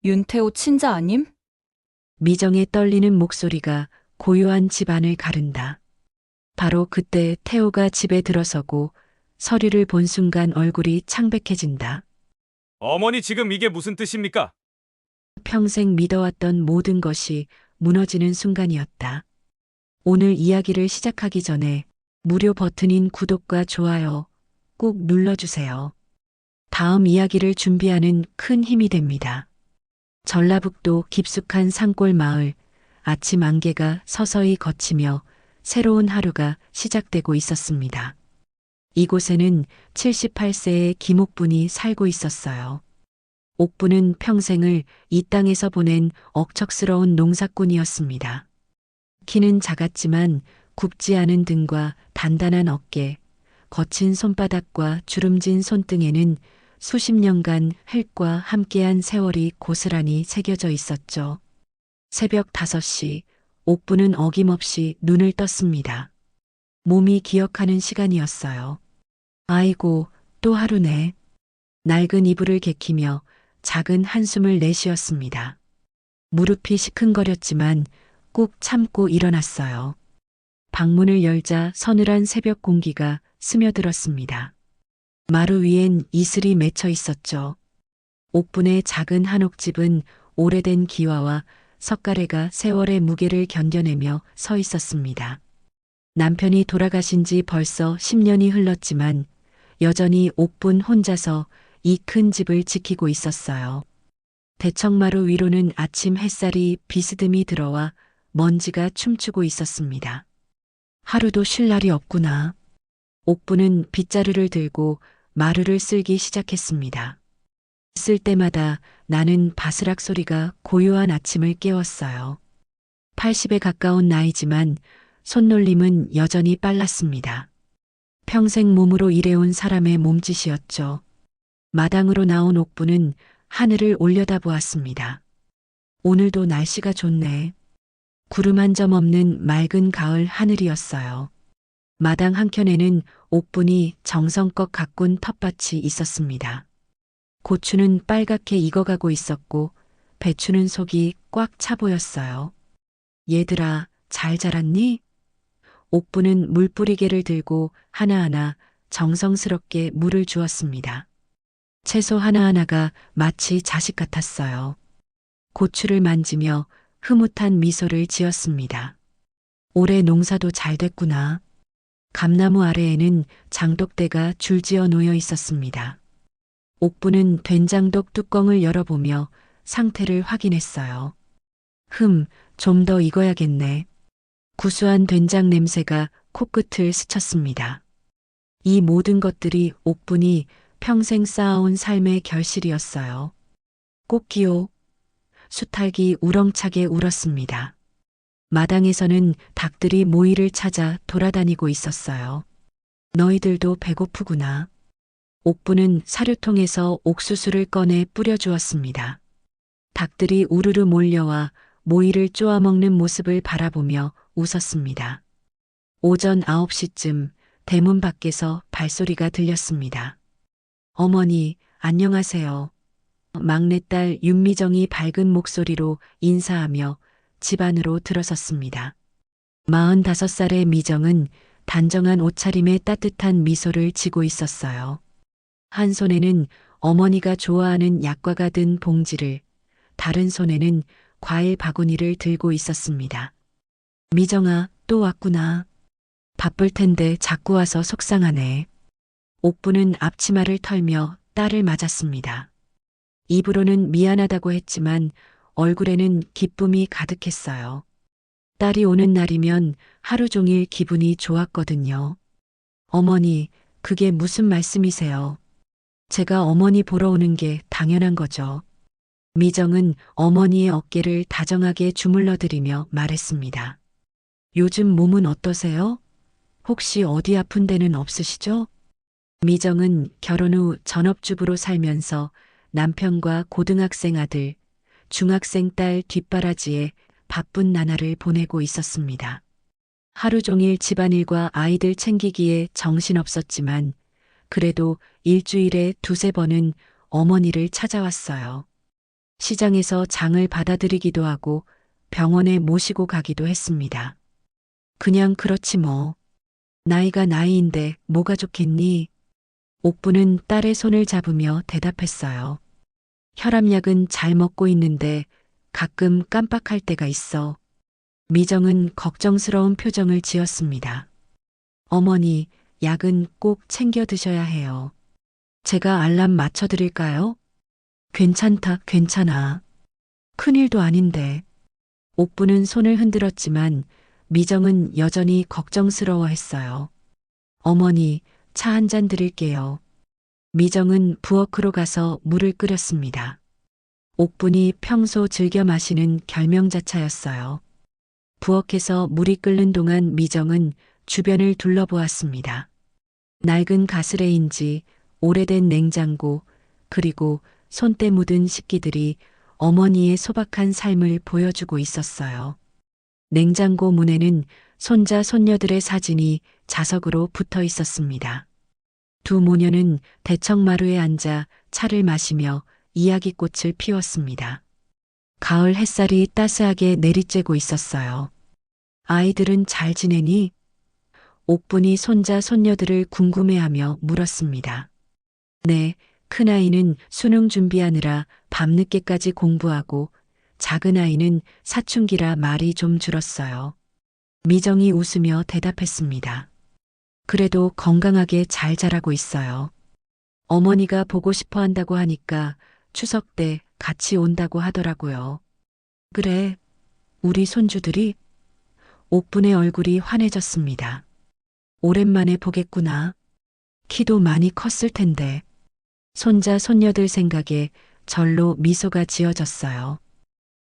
윤태호 친자 아님? 미정의 떨리는 목소리가 고요한 집안을 가른다. 바로 그때 태호가 집에 들어서고 서류를 본 순간 얼굴이 창백해진다. 어머니 지금 이게 무슨 뜻입니까? 평생 믿어왔던 모든 것이 무너지는 순간이었다. 오늘 이야기를 시작하기 전에 무료 버튼인 구독과 좋아요 꼭 눌러주세요. 다음 이야기를 준비하는 큰 힘이 됩니다. 전라북도 깊숙한 산골 마을, 아침 안개가 서서히 걷히며 새로운 하루가 시작되고 있었습니다. 이곳에는 78세의 김옥분이 살고 있었어요. 옥분은 평생을 이 땅에서 보낸 억척스러운 농사꾼이었습니다. 키는 작았지만 굽지 않은 등과 단단한 어깨, 거친 손바닥과 주름진 손등에는 수십 년간 흙과 함께한 세월이 고스란히 새겨져 있었죠. 새벽 5시, 옥부는 어김없이 눈을 떴습니다. 몸이 기억하는 시간이었어요. 아이고, 또 하루네. 낡은 이불을 개키며 작은 한숨을 내쉬었습니다. 무릎이 시큰거렸지만 꾹 참고 일어났어요. 방문을 열자 서늘한 새벽 공기가 스며들었습니다. 마루 위엔 이슬이 맺혀 있었죠. 옥분의 작은 한옥집은 오래된 기와와 석가래가 세월의 무게를 견뎌내며 서 있었습니다. 남편이 돌아가신 지 벌써 10년이 흘렀지만 여전히 옥분 혼자서 이 큰 집을 지키고 있었어요. 대청마루 위로는 아침 햇살이 비스듬히 들어와 먼지가 춤추고 있었습니다. 하루도 쉴 날이 없구나. 옥분은 빗자루를 들고 마루를 쓸기 시작했습니다. 쓸 때마다 나는 바스락 소리가 고요한 아침을 깨웠어요. 80에 가까운 나이지만 손놀림은 여전히 빨랐습니다. 평생 몸으로 일해온 사람의 몸짓이었죠. 마당으로 나온 옥부는 하늘을 올려다보았습니다. 오늘도 날씨가 좋네. 구름 한 점 없는 맑은 가을 하늘이었어요. 마당 한켠에는 옥분이 정성껏 가꾼 텃밭이 있었습니다. 고추는 빨갛게 익어가고 있었고 배추는 속이 꽉 차 보였어요. 얘들아, 잘 자랐니? 옥부는 물뿌리개를 들고 하나하나 정성스럽게 물을 주었습니다. 채소 하나하나가 마치 자식 같았어요. 고추를 만지며 흐뭇한 미소를 지었습니다. 올해 농사도 잘 됐구나. 감나무 아래에는 장독대가 줄지어 놓여 있었습니다. 옥부는 된장독 뚜껑을 열어보며 상태를 확인했어요. 좀 더 익어야겠네. 구수한 된장 냄새가 코끝을 스쳤습니다. 이 모든 것들이 옥분이 평생 쌓아온 삶의 결실이었어요. 꽃기호, 수탉이 우렁차게 울었습니다. 마당에서는 닭들이 모이를 찾아 돌아다니고 있었어요. 너희들도 배고프구나. 옥부는 사료통에서 옥수수를 꺼내 뿌려주었습니다. 닭들이 우르르 몰려와 모이를 쪼아먹는 모습을 바라보며 웃었습니다. 오전 9시쯤 대문 밖에서 발소리가 들렸습니다. 어머니, 안녕하세요. 막내딸 윤미정이 밝은 목소리로 인사하며 집 안으로 들어섰습니다. 45살의 미정은 단정한 옷차림에 따뜻한 미소를 지고 있었어요. 한 손에는 어머니가 좋아하는 약과가 든 봉지를, 다른 손에는 과일 바구니를 들고 있었습니다. 미정아, 또 왔구나. 바쁠 텐데 자꾸 와서 속상하네. 옥부는 앞치마를 털며 딸을 맞았습니다. 입으로는 미안하다고 했지만 얼굴에는 기쁨이 가득했어요. 딸이 오는 날이면 하루 종일 기분이 좋았거든요. 어머니, 그게 무슨 말씀이세요? 제가 어머니 보러 오는 게 당연한 거죠. 미정은 어머니의 어깨를 다정하게 주물러드리며 말했습니다. 요즘 몸은 어떠세요? 혹시 어디 아픈 데는 없으시죠? 미정은 결혼 후 전업주부로 살면서 남편과 고등학생 아들, 중학생 딸 뒷바라지에 바쁜 나날을 보내고 있었습니다. 하루 종일 집안일과 아이들 챙기기에 정신없었지만 그래도 일주일에 두세 번은 어머니를 찾아왔어요. 시장에서 장을 받아들이기도 하고 병원에 모시고 가기도 했습니다. 그냥 그렇지 뭐. 나이가 나이인데 뭐가 좋겠니? 옥부는 딸의 손을 잡으며 대답했어요. 혈압약은 잘 먹고 있는데 가끔 깜빡할 때가 있어. 미정은 걱정스러운 표정을 지었습니다. 어머니, 약은 꼭 챙겨 드셔야 해요. 제가 알람 맞춰드릴까요? 괜찮다, 괜찮아. 큰일도 아닌데. 옥부는 손을 흔들었지만 미정은 여전히 걱정스러워 했어요. 어머니, 차 한 잔 드릴게요. 미정은 부엌으로 가서 물을 끓였습니다. 옥분이 평소 즐겨 마시는 결명자차였어요. 부엌에서 물이 끓는 동안 미정은 주변을 둘러보았습니다. 낡은 가스레인지, 오래된 냉장고, 그리고 손때 묻은 식기들이 어머니의 소박한 삶을 보여주고 있었어요. 냉장고 문에는 손자, 손녀들의 사진이 자석으로 붙어 있었습니다. 두 모녀는 대청마루에 앉아 차를 마시며 이야기꽃을 피웠습니다. 가을 햇살이 따스하게 내리쬐고 있었어요. 아이들은 잘 지내니? 옥분이 손자, 손녀들을 궁금해하며 물었습니다. 네, 큰아이는 수능 준비하느라 밤늦게까지 공부하고 작은아이는 사춘기라 말이 좀 줄었어요. 미정이 웃으며 대답했습니다. 그래도 건강하게 잘 자라고 있어요. 어머니가 보고 싶어 한다고 하니까 추석 때 같이 온다고 하더라고요. 그래, 우리 손주들이? 옥분의 얼굴이 환해졌습니다. 오랜만에 보겠구나. 키도 많이 컸을 텐데. 손자, 손녀들 생각에 절로 미소가 지어졌어요.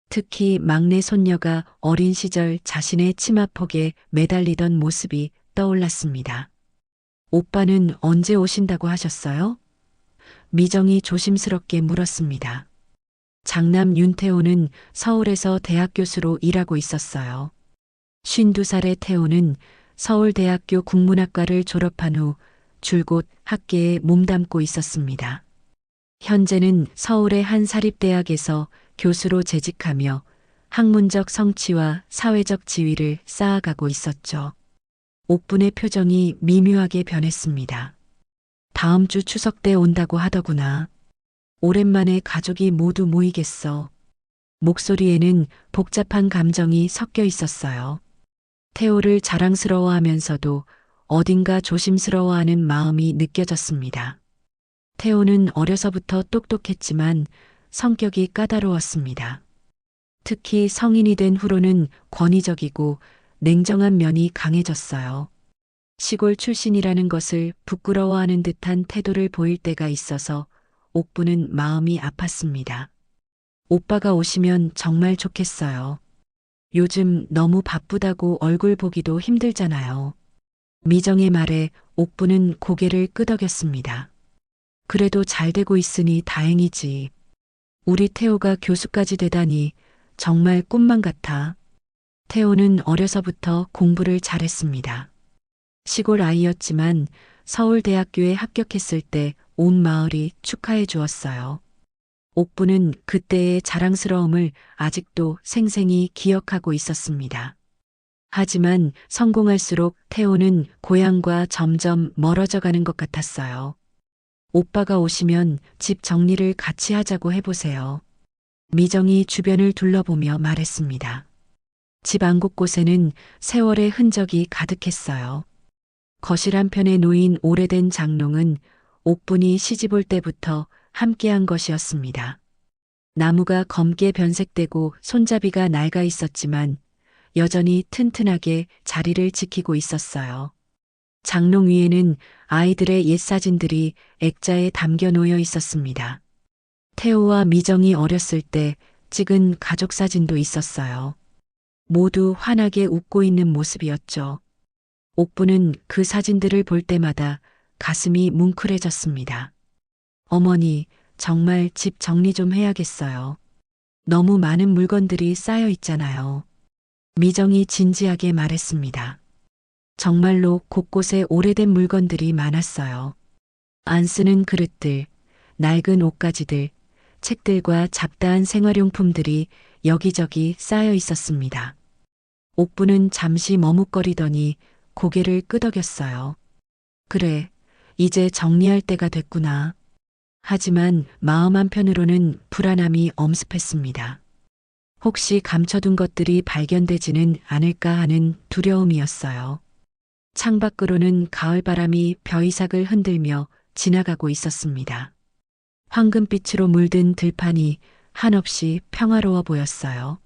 특히 막내 손녀가 어린 시절 자신의 치마폭에 매달리던 모습이 떠올랐습니다. 오빠는 언제 오신다고 하셨어요? 미정이 조심스럽게 물었습니다. 장남 윤태호는 서울에서 대학 교수로 일하고 있었어요. 52살의 태호는 서울대학교 국문학과를 졸업한 후 줄곧 학계에 몸담고 있었습니다. 현재는 서울의 한 사립대학에서 교수로 재직하며 학문적 성취와 사회적 지위를 쌓아가고 있었죠. 옥분의 표정이 미묘하게 변했습니다. 다음 주 추석 때 온다고 하더구나. 오랜만에 가족이 모두 모이겠어. 목소리에는 복잡한 감정이 섞여 있었어요. 태호를 자랑스러워하면서도 어딘가 조심스러워하는 마음이 느껴졌습니다. 태호는 어려서부터 똑똑했지만 성격이 까다로웠습니다. 특히 성인이 된 후로는 권위적이고 냉정한 면이 강해졌어요. 시골 출신이라는 것을 부끄러워하는 듯한 태도를 보일 때가 있어서 옥부는 마음이 아팠습니다. 오빠가 오시면 정말 좋겠어요. 요즘 너무 바쁘다고 얼굴 보기도 힘들잖아요. 미정의 말에 옥부는 고개를 끄덕였습니다. 그래도 잘 되고 있으니 다행이지. 우리 태호가 교수까지 되다니 정말 꿈만 같아. 태호는 어려서부터 공부를 잘했습니다. 시골 아이였지만 서울대학교에 합격했을 때 온 마을이 축하해 주었어요. 옥부는 그때의 자랑스러움을 아직도 생생히 기억하고 있었습니다. 하지만 성공할수록 태호는 고향과 점점 멀어져 가는 것 같았어요. 오빠가 오시면 집 정리를 같이 하자고 해보세요. 미정이 주변을 둘러보며 말했습니다. 집 안 곳곳에는 세월의 흔적이 가득했어요. 거실 한편에 놓인 오래된 장롱은 옥분이 시집올 때부터 함께한 것이었습니다. 나무가 검게 변색되고 손잡이가 낡아 있었지만 여전히 튼튼하게 자리를 지키고 있었어요. 장롱 위에는 아이들의 옛 사진들이 액자에 담겨 놓여 있었습니다. 태호와 미정이 어렸을 때 찍은 가족 사진도 있었어요. 모두 환하게 웃고 있는 모습이었죠. 옥부는 그 사진들을 볼 때마다 가슴이 뭉클해졌습니다. 어머니, 정말 집 정리 좀 해야겠어요. 너무 많은 물건들이 쌓여 있잖아요. 미정이 진지하게 말했습니다. 정말로 곳곳에 오래된 물건들이 많았어요. 안 쓰는 그릇들, 낡은 옷가지들, 책들과 잡다한 생활용품들이 여기저기 쌓여 있었습니다. 옥부는 잠시 머뭇거리더니 고개를 끄덕였어요. 그래, 이제 정리할 때가 됐구나. 하지만 마음 한편으로는 불안함이 엄습했습니다. 혹시 감춰둔 것들이 발견되지는 않을까 하는 두려움이었어요. 창밖으로는 가을바람이 벼이삭을 흔들며 지나가고 있었습니다. 황금빛으로 물든 들판이 한없이 평화로워 보였어요.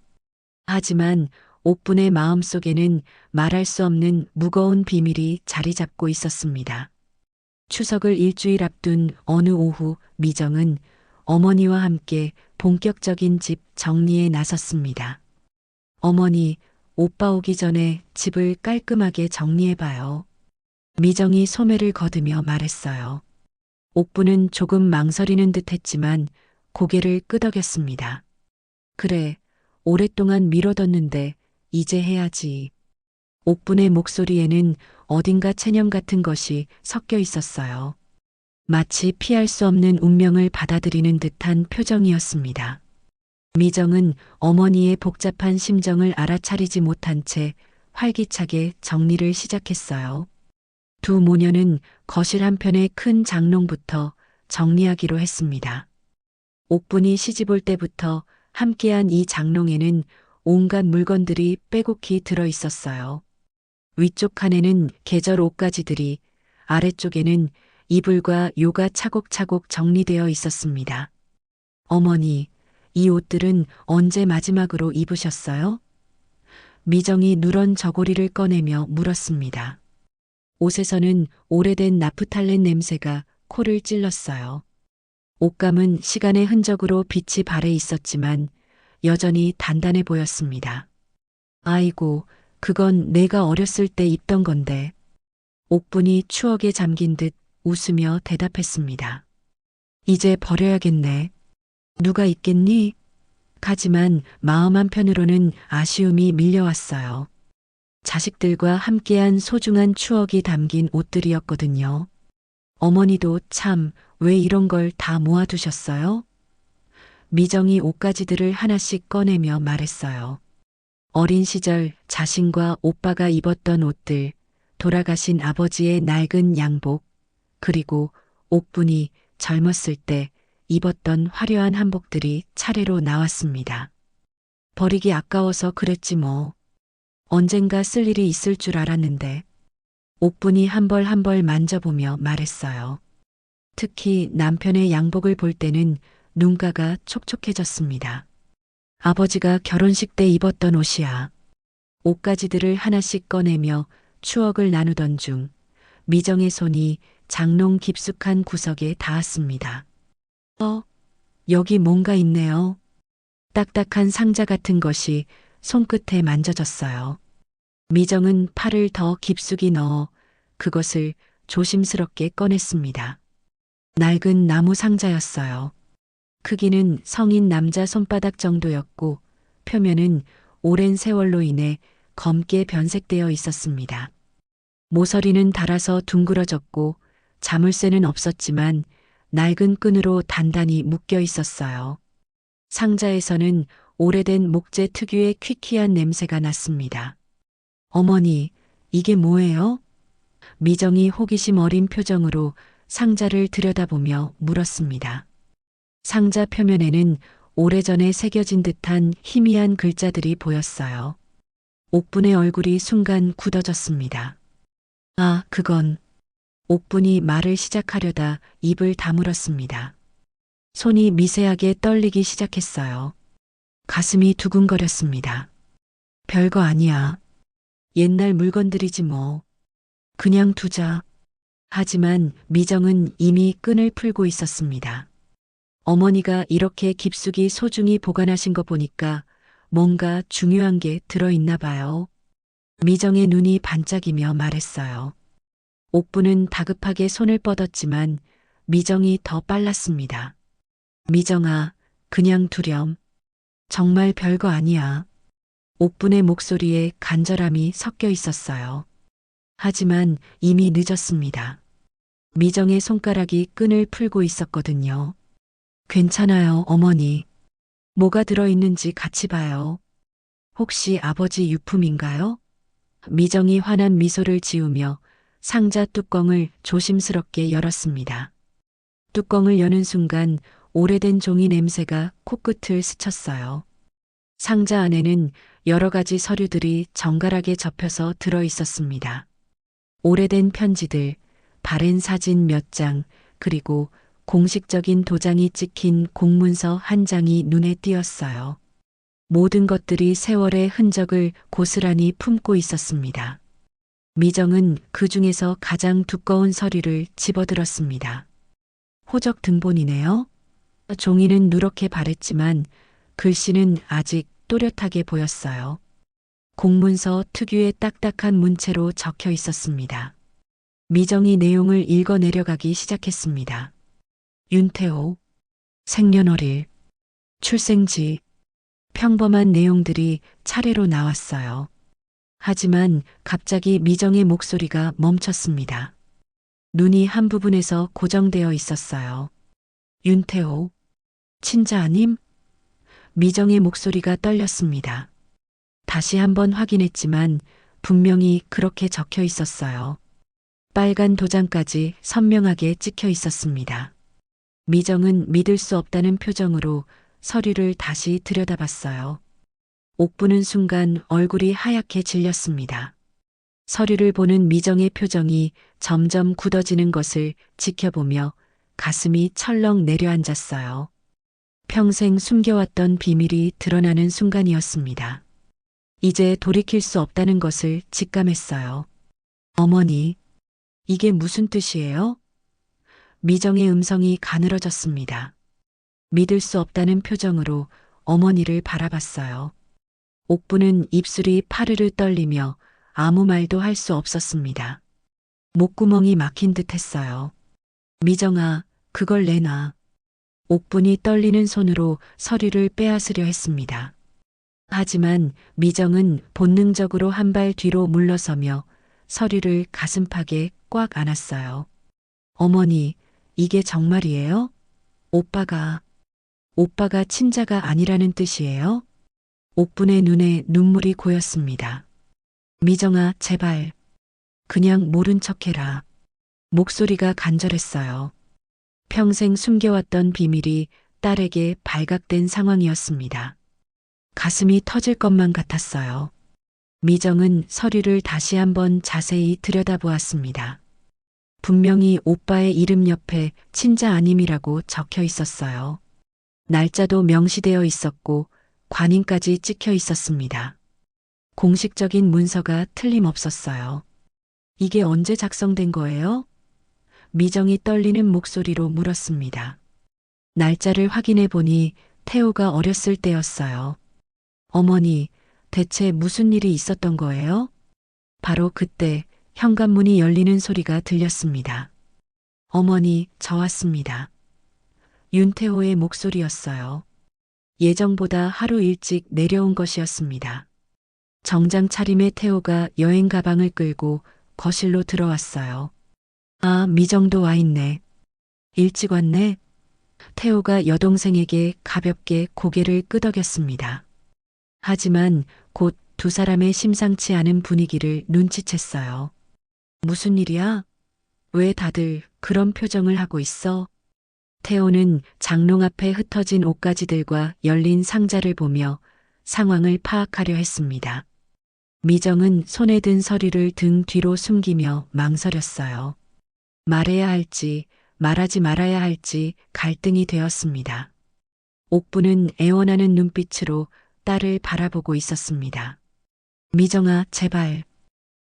하지만 옥분의 마음속에는 말할 수 없는 무거운 비밀이 자리 잡고 있었습니다. 추석을 일주일 앞둔 어느 오후 미정은 어머니와 함께 본격적인 집 정리에 나섰습니다. 어머니, 오빠 오기 전에 집을 깔끔하게 정리해봐요. 미정이 소매를 거두며 말했어요. 옥부는 조금 망설이는 듯 했지만 고개를 끄덕였습니다. 그래, 오랫동안 미뤄뒀는데 이제 해야지. 옥분의 목소리에는 어딘가 체념 같은 것이 섞여 있었어요. 마치 피할 수 없는 운명을 받아들이는 듯한 표정이었습니다. 미정은 어머니의 복잡한 심정을 알아차리지 못한 채 활기차게 정리를 시작했어요. 두 모녀는 거실 한편의 큰 장롱부터 정리하기로 했습니다. 옥분이 시집올 때부터 함께한 이 장롱에는 온갖 물건들이 빼곡히 들어 있었어요. 위쪽 칸에는 계절 옷가지들이, 아래쪽에는 이불과 요가 차곡차곡 정리되어 있었습니다. 어머니, 이 옷들은 언제 마지막으로 입으셨어요? 미정이 누런 저고리를 꺼내며 물었습니다. 옷에서는 오래된 나프탈렌 냄새가 코를 찔렀어요. 옷감은 시간의 흔적으로 빛이 발해 있었지만 여전히 단단해 보였습니다. 아이고, 그건 내가 어렸을 때 입던 건데. 옥분이 추억에 잠긴 듯 웃으며 대답했습니다. 이제 버려야겠네. 누가 입겠니? 하지만 마음 한편으로는 아쉬움이 밀려왔어요. 자식들과 함께한 소중한 추억이 담긴 옷들이었거든요. 어머니도 참, 왜 이런 걸 다 모아두셨어요? 미정이 옷가지들을 하나씩 꺼내며 말했어요. 어린 시절 자신과 오빠가 입었던 옷들, 돌아가신 아버지의 낡은 양복, 그리고 옥분이 젊었을 때 입었던 화려한 한복들이 차례로 나왔습니다. 버리기 아까워서 그랬지 뭐. 언젠가 쓸 일이 있을 줄 알았는데. 옥분이 한 벌 한 벌 만져보며 말했어요. 특히 남편의 양복을 볼 때는 눈가가 촉촉해졌습니다. 아버지가 결혼식 때 입었던 옷이야. 옷가지들을 하나씩 꺼내며 추억을 나누던 중 미정의 손이 장롱 깊숙한 구석에 닿았습니다. 여기 뭔가 있네요. 딱딱한 상자 같은 것이 손끝에 만져졌어요. 미정은 팔을 더 깊숙이 넣어 그것을 조심스럽게 꺼냈습니다. 낡은 나무 상자였어요. 크기는 성인 남자 손바닥 정도였고 표면은 오랜 세월로 인해 검게 변색되어 있었습니다. 모서리는 닳아서 둥그러졌고 자물쇠는 없었지만 낡은 끈으로 단단히 묶여 있었어요. 상자에서는 오래된 목재 특유의 퀴퀴한 냄새가 났습니다. 어머니, 이게 뭐예요? 미정이 호기심 어린 표정으로 상자를 들여다보며 물었습니다. 상자 표면에는 오래전에 새겨진 듯한 희미한 글자들이 보였어요. 옥분의 얼굴이 순간 굳어졌습니다. 아, 그건. 옥분이 말을 시작하려다 입을 다물었습니다. 손이 미세하게 떨리기 시작했어요. 가슴이 두근거렸습니다. 별거 아니야. 옛날 물건들이지 뭐. 그냥 두자. 하지만 미정은 이미 끈을 풀고 있었습니다. 어머니가 이렇게 깊숙이 소중히 보관하신 거 보니까 뭔가 중요한 게 들어있나 봐요. 미정의 눈이 반짝이며 말했어요. 옥부는 다급하게 손을 뻗었지만 미정이 더 빨랐습니다. 미정아, 그냥 두렴. 정말 별거 아니야. 옥분의 목소리에 간절함이 섞여 있었어요. 하지만 이미 늦었습니다. 미정의 손가락이 끈을 풀고 있었거든요. 괜찮아요, 어머니. 뭐가 들어있는지 같이 봐요. 혹시 아버지 유품인가요? 미정이 환한 미소를 지으며 상자 뚜껑을 조심스럽게 열었습니다. 뚜껑을 여는 순간 오래된 종이 냄새가 코끝을 스쳤어요. 상자 안에는 여러 가지 서류들이 정갈하게 접혀서 들어 있었습니다. 오래된 편지들, 바랜 사진 몇 장, 그리고 공식적인 도장이 찍힌 공문서 한 장이 눈에 띄었어요. 모든 것들이 세월의 흔적을 고스란히 품고 있었습니다. 미정은 그 중에서 가장 두꺼운 서류를 집어들었습니다. 호적 등본이네요. 종이는 누렇게 바랬지만 글씨는 아직 또렷하게 보였어요. 공문서 특유의 딱딱한 문체로 적혀 있었습니다. 미정이 내용을 읽어 내려가기 시작했습니다. 윤태호, 생년월일, 출생지, 평범한 내용들이 차례로 나왔어요. 하지만 갑자기 미정의 목소리가 멈췄습니다. 눈이 한 부분에서 고정되어 있었어요. 윤태호, 친자 아님? 미정의 목소리가 떨렸습니다. 다시 한번 확인했지만 분명히 그렇게 적혀 있었어요. 빨간 도장까지 선명하게 찍혀 있었습니다. 미정은 믿을 수 없다는 표정으로 서류를 다시 들여다봤어요. 옥부는 순간 얼굴이 하얗게 질렸습니다. 서류를 보는 미정의 표정이 점점 굳어지는 것을 지켜보며 가슴이 철렁 내려앉았어요. 평생 숨겨왔던 비밀이 드러나는 순간이었습니다. 이제 돌이킬 수 없다는 것을 직감했어요. 어머니, 이게 무슨 뜻이에요? 미정의 음성이 가늘어졌습니다. 믿을 수 없다는 표정으로 어머니를 바라봤어요. 옥부는 입술이 파르르 떨리며 아무 말도 할 수 없었습니다. 목구멍이 막힌 듯 했어요. 미정아, 그걸 내놔. 옥분이 떨리는 손으로 서류를 빼앗으려 했습니다. 하지만 미정은 본능적으로 한 발 뒤로 물러서며 서류를 가슴팍에 꽉 안았어요. 어머니, 이게 정말이에요? 오빠가 친자가 아니라는 뜻이에요? 옥분의 눈에 눈물이 고였습니다. 미정아, 제발. 그냥 모른 척해라. 목소리가 간절했어요. 평생 숨겨왔던 비밀이 딸에게 발각된 상황이었습니다. 가슴이 터질 것만 같았어요. 미정은 서류를 다시 한번 자세히 들여다보았습니다. 분명히 오빠의 이름 옆에 친자 아님이라고 적혀 있었어요. 날짜도 명시되어 있었고 관인까지 찍혀 있었습니다. 공식적인 문서가 틀림없었어요. 이게 언제 작성된 거예요? 미정이 떨리는 목소리로 물었습니다. 날짜를 확인해 보니 태호가 어렸을 때였어요. 어머니, 대체 무슨 일이 있었던 거예요? 바로 그때 현관문이 열리는 소리가 들렸습니다. 어머니, 저 왔습니다. 윤태호의 목소리였어요. 예정보다 하루 일찍 내려온 것이었습니다. 정장 차림의 태호가 여행 가방을 끌고 거실로 들어왔어요. 아, 미정도 와 있네. 일찍 왔네. 태호가 여동생에게 가볍게 고개를 끄덕였습니다. 하지만 곧 두 사람의 심상치 않은 분위기를 눈치챘어요. 무슨 일이야? 왜 다들 그런 표정을 하고 있어? 태호는 장롱 앞에 흩어진 옷가지들과 열린 상자를 보며 상황을 파악하려 했습니다. 미정은 손에 든 서류를 등 뒤로 숨기며 망설였어요. 말해야 할지 말하지 말아야 할지 갈등이 되었습니다. 옥부는 애원하는 눈빛으로 딸을 바라보고 있었습니다. 미정아, 제발.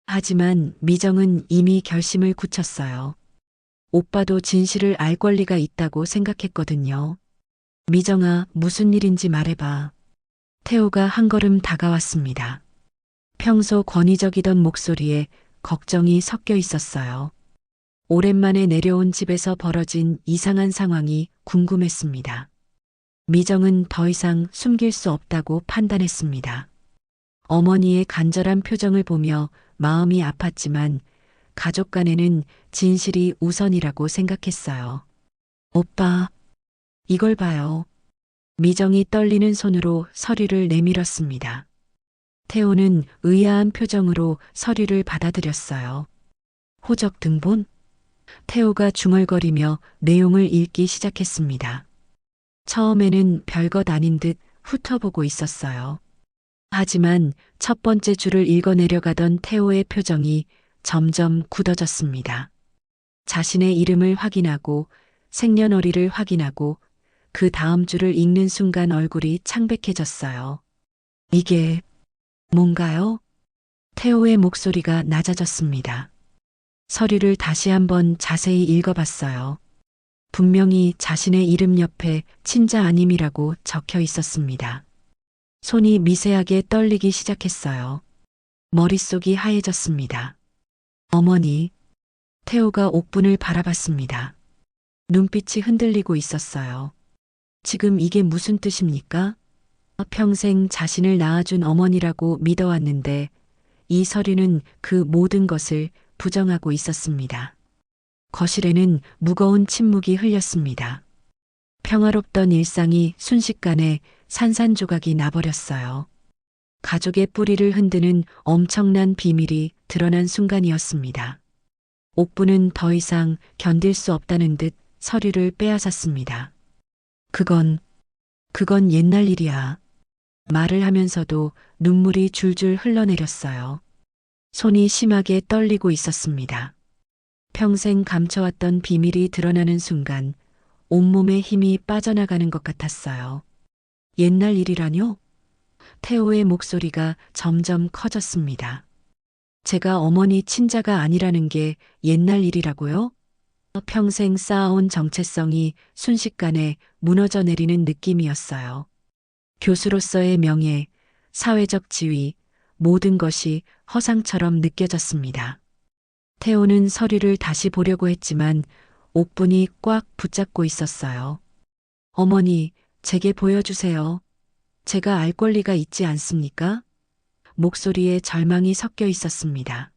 하지만 미정은 이미 결심을 굳혔어요. 오빠도 진실을 알 권리가 있다고 생각했거든요. 미정아, 무슨 일인지 말해봐. 태호가 한 걸음 다가왔습니다. 평소 권위적이던 목소리에 걱정이 섞여 있었어요. 오랜만에 내려온 집에서 벌어진 이상한 상황이 궁금했습니다. 미정은 더 이상 숨길 수 없다고 판단했습니다. 어머니의 간절한 표정을 보며 마음이 아팠지만 가족 간에는 진실이 우선이라고 생각했어요. 오빠, 이걸 봐요. 미정이 떨리는 손으로 서류를 내밀었습니다. 태호는 의아한 표정으로 서류를 받아들였어요. 호적 등본? 태호가 중얼거리며 내용을 읽기 시작했습니다. 처음에는 별것 아닌 듯 훑어보고 있었어요. 하지만 첫 번째 줄을 읽어내려가던 태호의 표정이 점점 굳어졌습니다. 자신의 이름을 확인하고 생년월일을 확인하고 그 다음 줄을 읽는 순간 얼굴이 창백해졌어요. 이게 뭔가요? 태호의 목소리가 낮아졌습니다. 서류를 다시 한번 자세히 읽어봤어요. 분명히 자신의 이름 옆에 친자 아님이라고 적혀 있었습니다. 손이 미세하게 떨리기 시작했어요. 머릿속이 하얘졌습니다. 어머니, 태호가 옥분을 바라봤습니다. 눈빛이 흔들리고 있었어요. 지금 이게 무슨 뜻입니까? 평생 자신을 낳아준 어머니라고 믿어왔는데 이 서류는 그 모든 것을 부정하고 있었습니다. 거실에는 무거운 침묵이 흘렸습니다. 평화롭던 일상이 순식간에 산산조각이 나버렸어요. 가족의 뿌리를 흔드는 엄청난 비밀이 드러난 순간이었습니다. 옥부는 더 이상 견딜 수 없다는 듯 서류를 빼앗았습니다. 그건 옛날 일이야. 말을 하면서도 눈물이 줄줄 흘러내렸어요. 손이 심하게 떨리고 있었습니다. 평생 감춰왔던 비밀이 드러나는 순간 온몸에 힘이 빠져나가는 것 같았어요. 옛날 일이라뇨? 태호의 목소리가 점점 커졌습니다. 제가 어머니 친자가 아니라는 게 옛날 일이라고요? 평생 쌓아온 정체성이 순식간에 무너져 내리는 느낌이었어요. 교수로서의 명예, 사회적 지위, 모든 것이 허상처럼 느껴졌습니다. 태호는 서류를 다시 보려고 했지만 옥분이 꽉 붙잡고 있었어요. 어머니, 제게 보여주세요. 제가 알 권리가 있지 않습니까? 목소리에 절망이 섞여 있었습니다.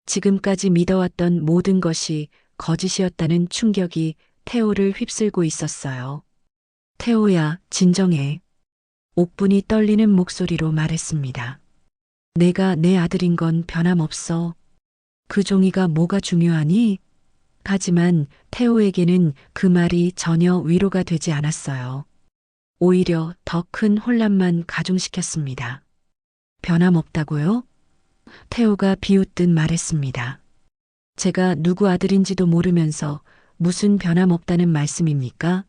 지금까지 믿어왔던 모든 것이 거짓이었다는 충격이 태호를 휩쓸고 있었어요. 태호야, 진정해. 옥분이 떨리는 목소리로 말했습니다. 내가 내 아들인 건 변함없어. 그 종이가 뭐가 중요하니? 하지만 태호에게는 그 말이 전혀 위로가 되지 않았어요. 오히려 더 큰 혼란만 가중시켰습니다. 변함없다고요? 태호가 비웃듯 말했습니다. 제가 누구 아들인지도 모르면서 무슨 변함없다는 말씀입니까?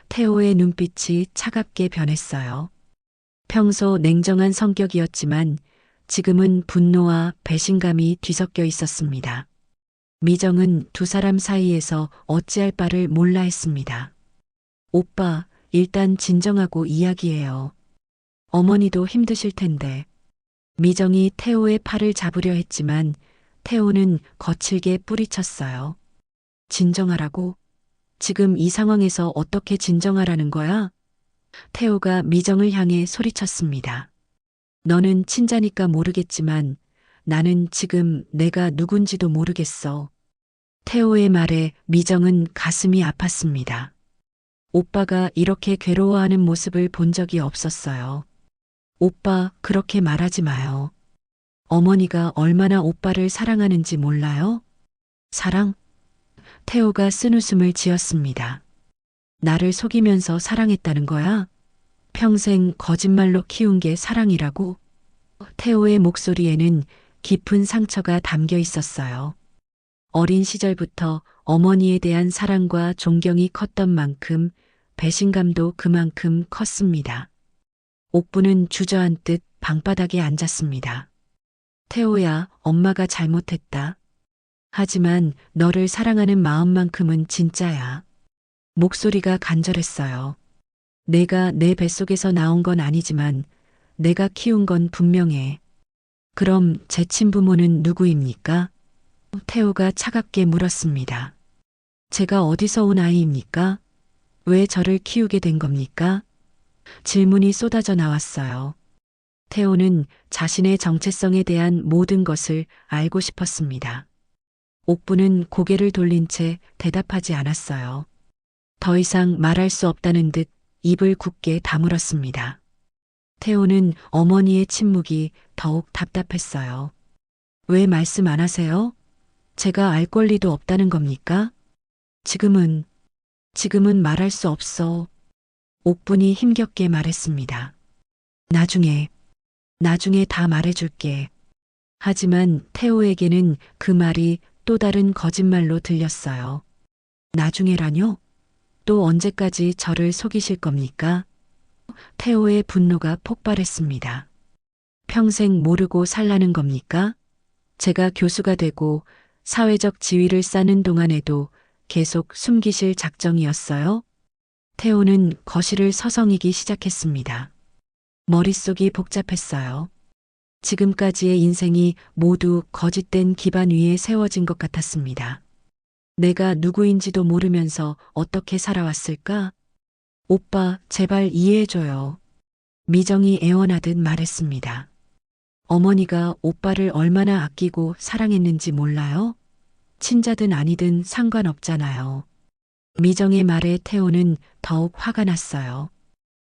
태호의 눈빛이 차갑게 변했어요. 평소 냉정한 성격이었지만 지금은 분노와 배신감이 뒤섞여 있었습니다. 미정은 두 사람 사이에서 어찌할 바를 몰라 했습니다. 오빠, 일단 진정하고 이야기해요. 어머니도 힘드실 텐데. 미정이 태호의 팔을 잡으려 했지만 태호는 거칠게 뿌리쳤어요. 진정하라고? 지금 이 상황에서 어떻게 진정하라는 거야? 태호가 미정을 향해 소리쳤습니다. 너는 친자니까 모르겠지만 나는 지금 내가 누군지도 모르겠어. 태호의 말에 미정은 가슴이 아팠습니다. 오빠가 이렇게 괴로워하는 모습을 본 적이 없었어요. 오빠, 그렇게 말하지 마요. 어머니가 얼마나 오빠를 사랑하는지 몰라요? 사랑? 태호가 쓴웃음을 지었습니다. 나를 속이면서 사랑했다는 거야? 평생 거짓말로 키운 게 사랑이라고? 태호의 목소리에는 깊은 상처가 담겨 있었어요. 어린 시절부터 어머니에 대한 사랑과 존경이 컸던 만큼 배신감도 그만큼 컸습니다. 옥부는 주저앉듯 방바닥에 앉았습니다. 태호야, 엄마가 잘못했다. 하지만 너를 사랑하는 마음만큼은 진짜야. 목소리가 간절했어요. 내가 내 뱃속에서 나온 건 아니지만 내가 키운 건 분명해. 그럼 제 친부모는 누구입니까? 태호가 차갑게 물었습니다. 제가 어디서 온 아이입니까? 왜 저를 키우게 된 겁니까? 질문이 쏟아져 나왔어요. 태호는 자신의 정체성에 대한 모든 것을 알고 싶었습니다. 옥부는 고개를 돌린 채 대답하지 않았어요. 더 이상 말할 수 없다는 듯 입을 굳게 다물었습니다. 태호는 어머니의 침묵이 더욱 답답했어요. 왜 말씀 안 하세요? 제가 알 권리도 없다는 겁니까? 지금은 말할 수 없어. 옥분이 힘겹게 말했습니다. 나중에 다 말해줄게. 하지만 태호에게는 그 말이 또 다른 거짓말로 들렸어요. 나중에라뇨? 또 언제까지 저를 속이실 겁니까? 태호의 분노가 폭발했습니다. 평생 모르고 살라는 겁니까? 제가 교수가 되고 사회적 지위를 쌓는 동안에도 계속 숨기실 작정이었어요? 태호는 거실을 서성이기 시작했습니다. 머릿속이 복잡했어요. 지금까지의 인생이 모두 거짓된 기반 위에 세워진 것 같았습니다. 내가 누구인지도 모르면서 어떻게 살아왔을까? 오빠, 제발 이해해줘요. 미정이 애원하듯 말했습니다. 어머니가 오빠를 얼마나 아끼고 사랑했는지 몰라요? 친자든 아니든 상관없잖아요. 미정의 말에 태호는 더욱 화가 났어요.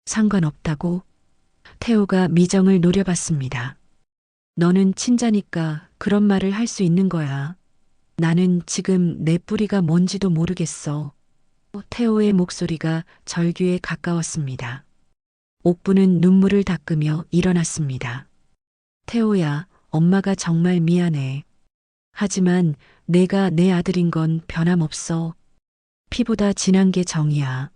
상관없다고? 태호가 미정을 노려봤습니다. 너는 친자니까 그런 말을 할 수 있는 거야. 나는 지금 내 뿌리가 뭔지도 모르겠어. 태호의 목소리가 절규에 가까웠습니다. 옥부는 눈물을 닦으며 일어났습니다. 태호야, 엄마가 정말 미안해. 하지만 내가 내 아들인 건 변함없어. 피보다 진한 게 정이야.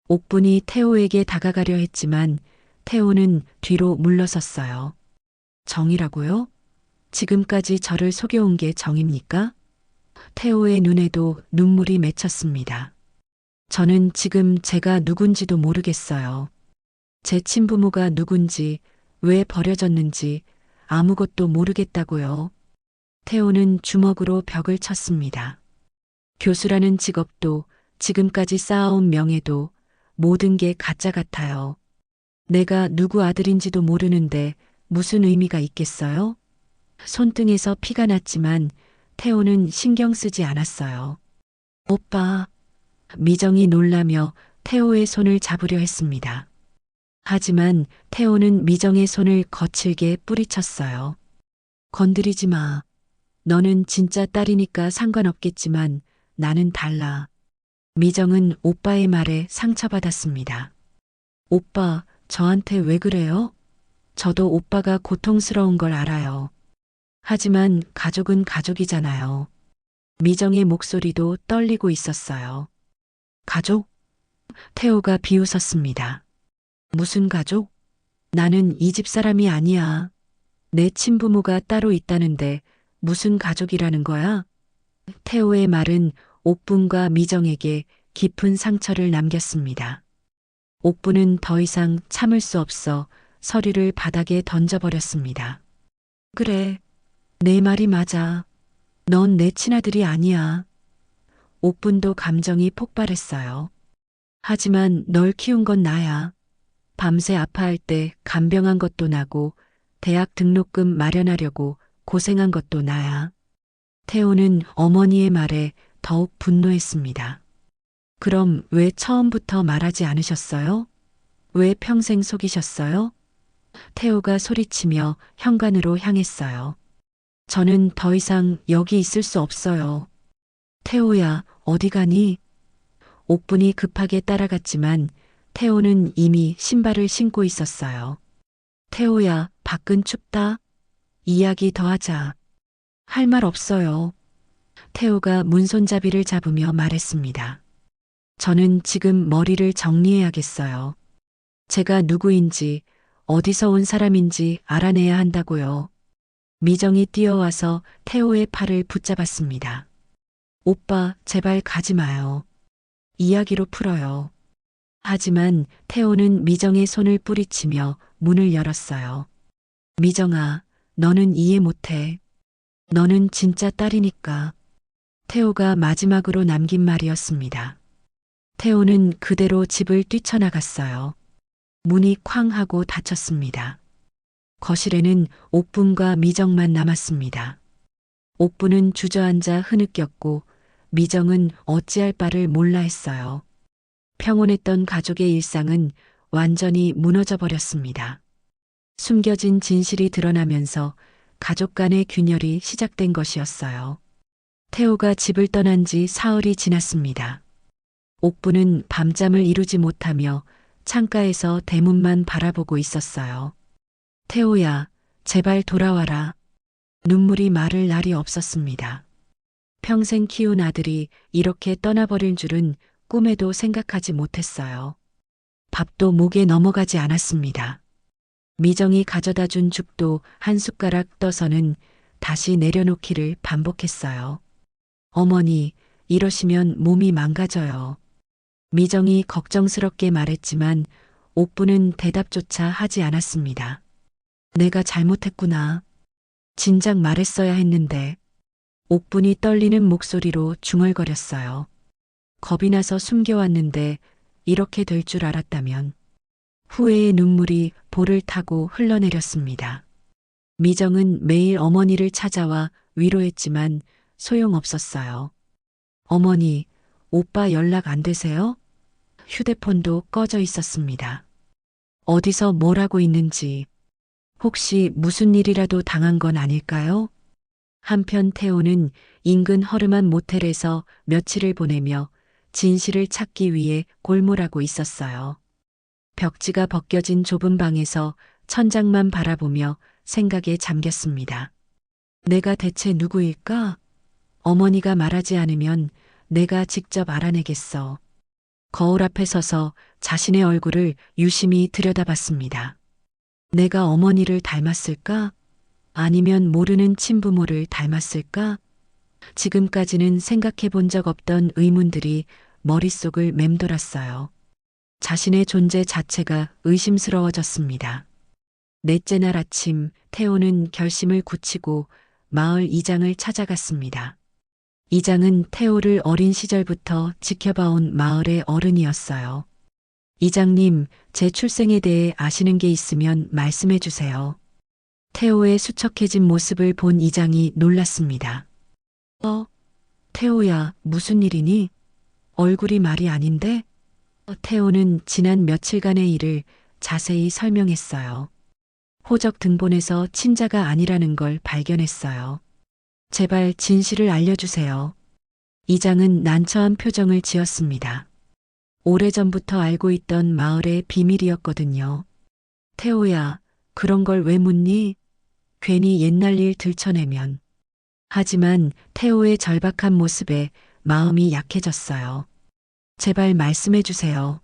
옥분이 태호에게 다가가려 했지만 태호는 뒤로 물러섰어요. 정이라고요? 지금까지 저를 속여온 게 정입니까? 태호의 눈에도 눈물이 맺혔습니다. 저는 지금 제가 누군지도 모르겠어요. 제 친부모가 누군지, 왜 버려졌는지 아무것도 모르겠다고요. 태호는 주먹으로 벽을 쳤습니다. 교수라는 직업도 지금까지 쌓아온 명예도 모든 게 가짜 같아요. 내가 누구 아들인지도 모르는데 무슨 의미가 있겠어요? 손등에서 피가 났지만 태호는 신경 쓰지 않았어요. 오빠, 미정이 놀라며 태호의 손을 잡으려 했습니다. 하지만 태호는 미정의 손을 거칠게 뿌리쳤어요. 건드리지 마. 너는 진짜 딸이니까 상관없겠지만 나는 달라. 미정은 오빠의 말에 상처받았습니다. 오빠, 저한테 왜 그래요? 저도 오빠가 고통스러운 걸 알아요. 하지만 가족은 가족이잖아요. 미정의 목소리도 떨리고 있었어요. 가족? 태호가 비웃었습니다. 무슨 가족? 나는 이 집 사람이 아니야. 내 친부모가 따로 있다는데 무슨 가족이라는 거야? 태호의 말은 옥분과 미정에게 깊은 상처를 남겼습니다. 옥분은 더 이상 참을 수 없어 서류를 바닥에 던져버렸습니다. 그래, 내 말이 맞아. 넌 내 친아들이 아니야. 옥분도 감정이 폭발했어요. 하지만 널 키운 건 나야. 밤새 아파할 때 간병한 것도 나고 대학 등록금 마련하려고 고생한 것도 나야. 태호는 어머니의 말에 더욱 분노했습니다. 그럼 왜 처음부터 말하지 않으셨어요? 왜 평생 속이셨어요? 태호가 소리치며 현관으로 향했어요. 저는 더 이상 여기 있을 수 없어요. 태호야, 어디 가니? 옥분이 급하게 따라갔지만 태호는 이미 신발을 신고 있었어요. 태호야, 밖은 춥다. 이야기 더 하자. 할 말 없어요. 태호가 문손잡이를 잡으며 말했습니다. 저는 지금 머리를 정리해야겠어요. 제가 누구인지, 어디서 온 사람인지 알아내야 한다고요. 미정이 뛰어와서 태호의 팔을 붙잡았습니다. 오빠, 제발 가지 마요. 이야기로 풀어요. 하지만 태호는 미정의 손을 뿌리치며 문을 열었어요. 미정아, 너는 이해 못해. 너는 진짜 딸이니까. 태호가 마지막으로 남긴 말이었습니다. 태호는 그대로 집을 뛰쳐나갔어요. 문이 쾅 하고 닫혔습니다. 거실에는 옥분과 미정만 남았습니다. 옥분은 주저앉아 흐느꼈고 미정은 어찌할 바를 몰라 했어요. 평온했던 가족의 일상은 완전히 무너져 버렸습니다. 숨겨진 진실이 드러나면서 가족 간의 균열이 시작된 것이었어요. 태호가 집을 떠난 지 사흘이 지났습니다. 옥부는 밤잠을 이루지 못하며 창가에서 대문만 바라보고 있었어요. 태호야, 제발 돌아와라. 눈물이 마를 날이 없었습니다. 평생 키운 아들이 이렇게 떠나버릴 줄은 꿈에도 생각하지 못했어요. 밥도 목에 넘어가지 않았습니다. 미정이 가져다 준 죽도 한 숟가락 떠서는 다시 내려놓기를 반복했어요. 어머니, 이러시면 몸이 망가져요. 미정이 걱정스럽게 말했지만 옥부는 대답조차 하지 않았습니다. 내가 잘못했구나. 진작 말했어야 했는데. 옥분이 떨리는 목소리로 중얼거렸어요. 겁이 나서 숨겨왔는데 이렇게 될 줄 알았다면. 후회의 눈물이 볼을 타고 흘러내렸습니다. 미정은 매일 어머니를 찾아와 위로했지만 소용없었어요. 어머니, 오빠 연락 안 되세요? 휴대폰도 꺼져 있었습니다. 어디서 뭘 하고 있는지, 혹시 무슨 일이라도 당한 건 아닐까요? 한편 태호는 인근 허름한 모텔에서 며칠을 보내며 진실을 찾기 위해 골몰하고 있었어요. 벽지가 벗겨진 좁은 방에서 천장만 바라보며 생각에 잠겼습니다. 내가 대체 누구일까? 어머니가 말하지 않으면 내가 직접 알아내겠어. 거울 앞에 서서 자신의 얼굴을 유심히 들여다봤습니다. 내가 어머니를 닮았을까? 아니면 모르는 친부모를 닮았을까? 지금까지는 생각해 본 적 없던 의문들이 머릿속을 맴돌았어요. 자신의 존재 자체가 의심스러워졌습니다. 넷째 날 아침, 태호는 결심을 굳히고 마을 이장을 찾아갔습니다. 이장은 태호를 어린 시절부터 지켜봐온 마을의 어른이었어요. 이장님, 제 출생에 대해 아시는 게 있으면 말씀해 주세요. 태호의 수척해진 모습을 본 이장이 놀랐습니다. 태호야, 무슨 일이니? 얼굴이 말이 아닌데? 태호는 지난 며칠간의 일을 자세히 설명했어요. 호적 등본에서 친자가 아니라는 걸 발견했어요. 제발 진실을 알려주세요. 이장은 난처한 표정을 지었습니다. 오래전부터 알고 있던 마을의 비밀이었거든요. 태호야, 그런 걸 왜 묻니? 괜히 옛날 일 들춰내면. 하지만 태호의 절박한 모습에 마음이 약해졌어요. 제발 말씀해 주세요.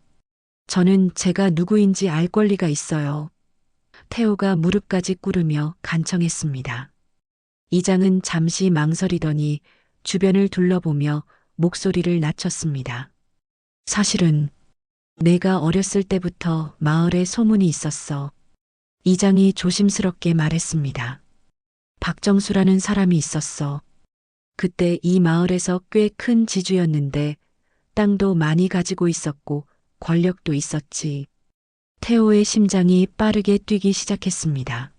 저는 제가 누구인지 알 권리가 있어요. 태호가 무릎까지 꿇으며 간청했습니다. 이장은 잠시 망설이더니 주변을 둘러보며 목소리를 낮췄습니다. 사실은 내가 어렸을 때부터 마을에 소문이 있었어. 이장이 조심스럽게 말했습니다. 박정수라는 사람이 있었어. 그때 이 마을에서 꽤 큰 지주였는데 땅도 많이 가지고 있었고 권력도 있었지. 태호의 심장이 빠르게 뛰기 시작했습니다.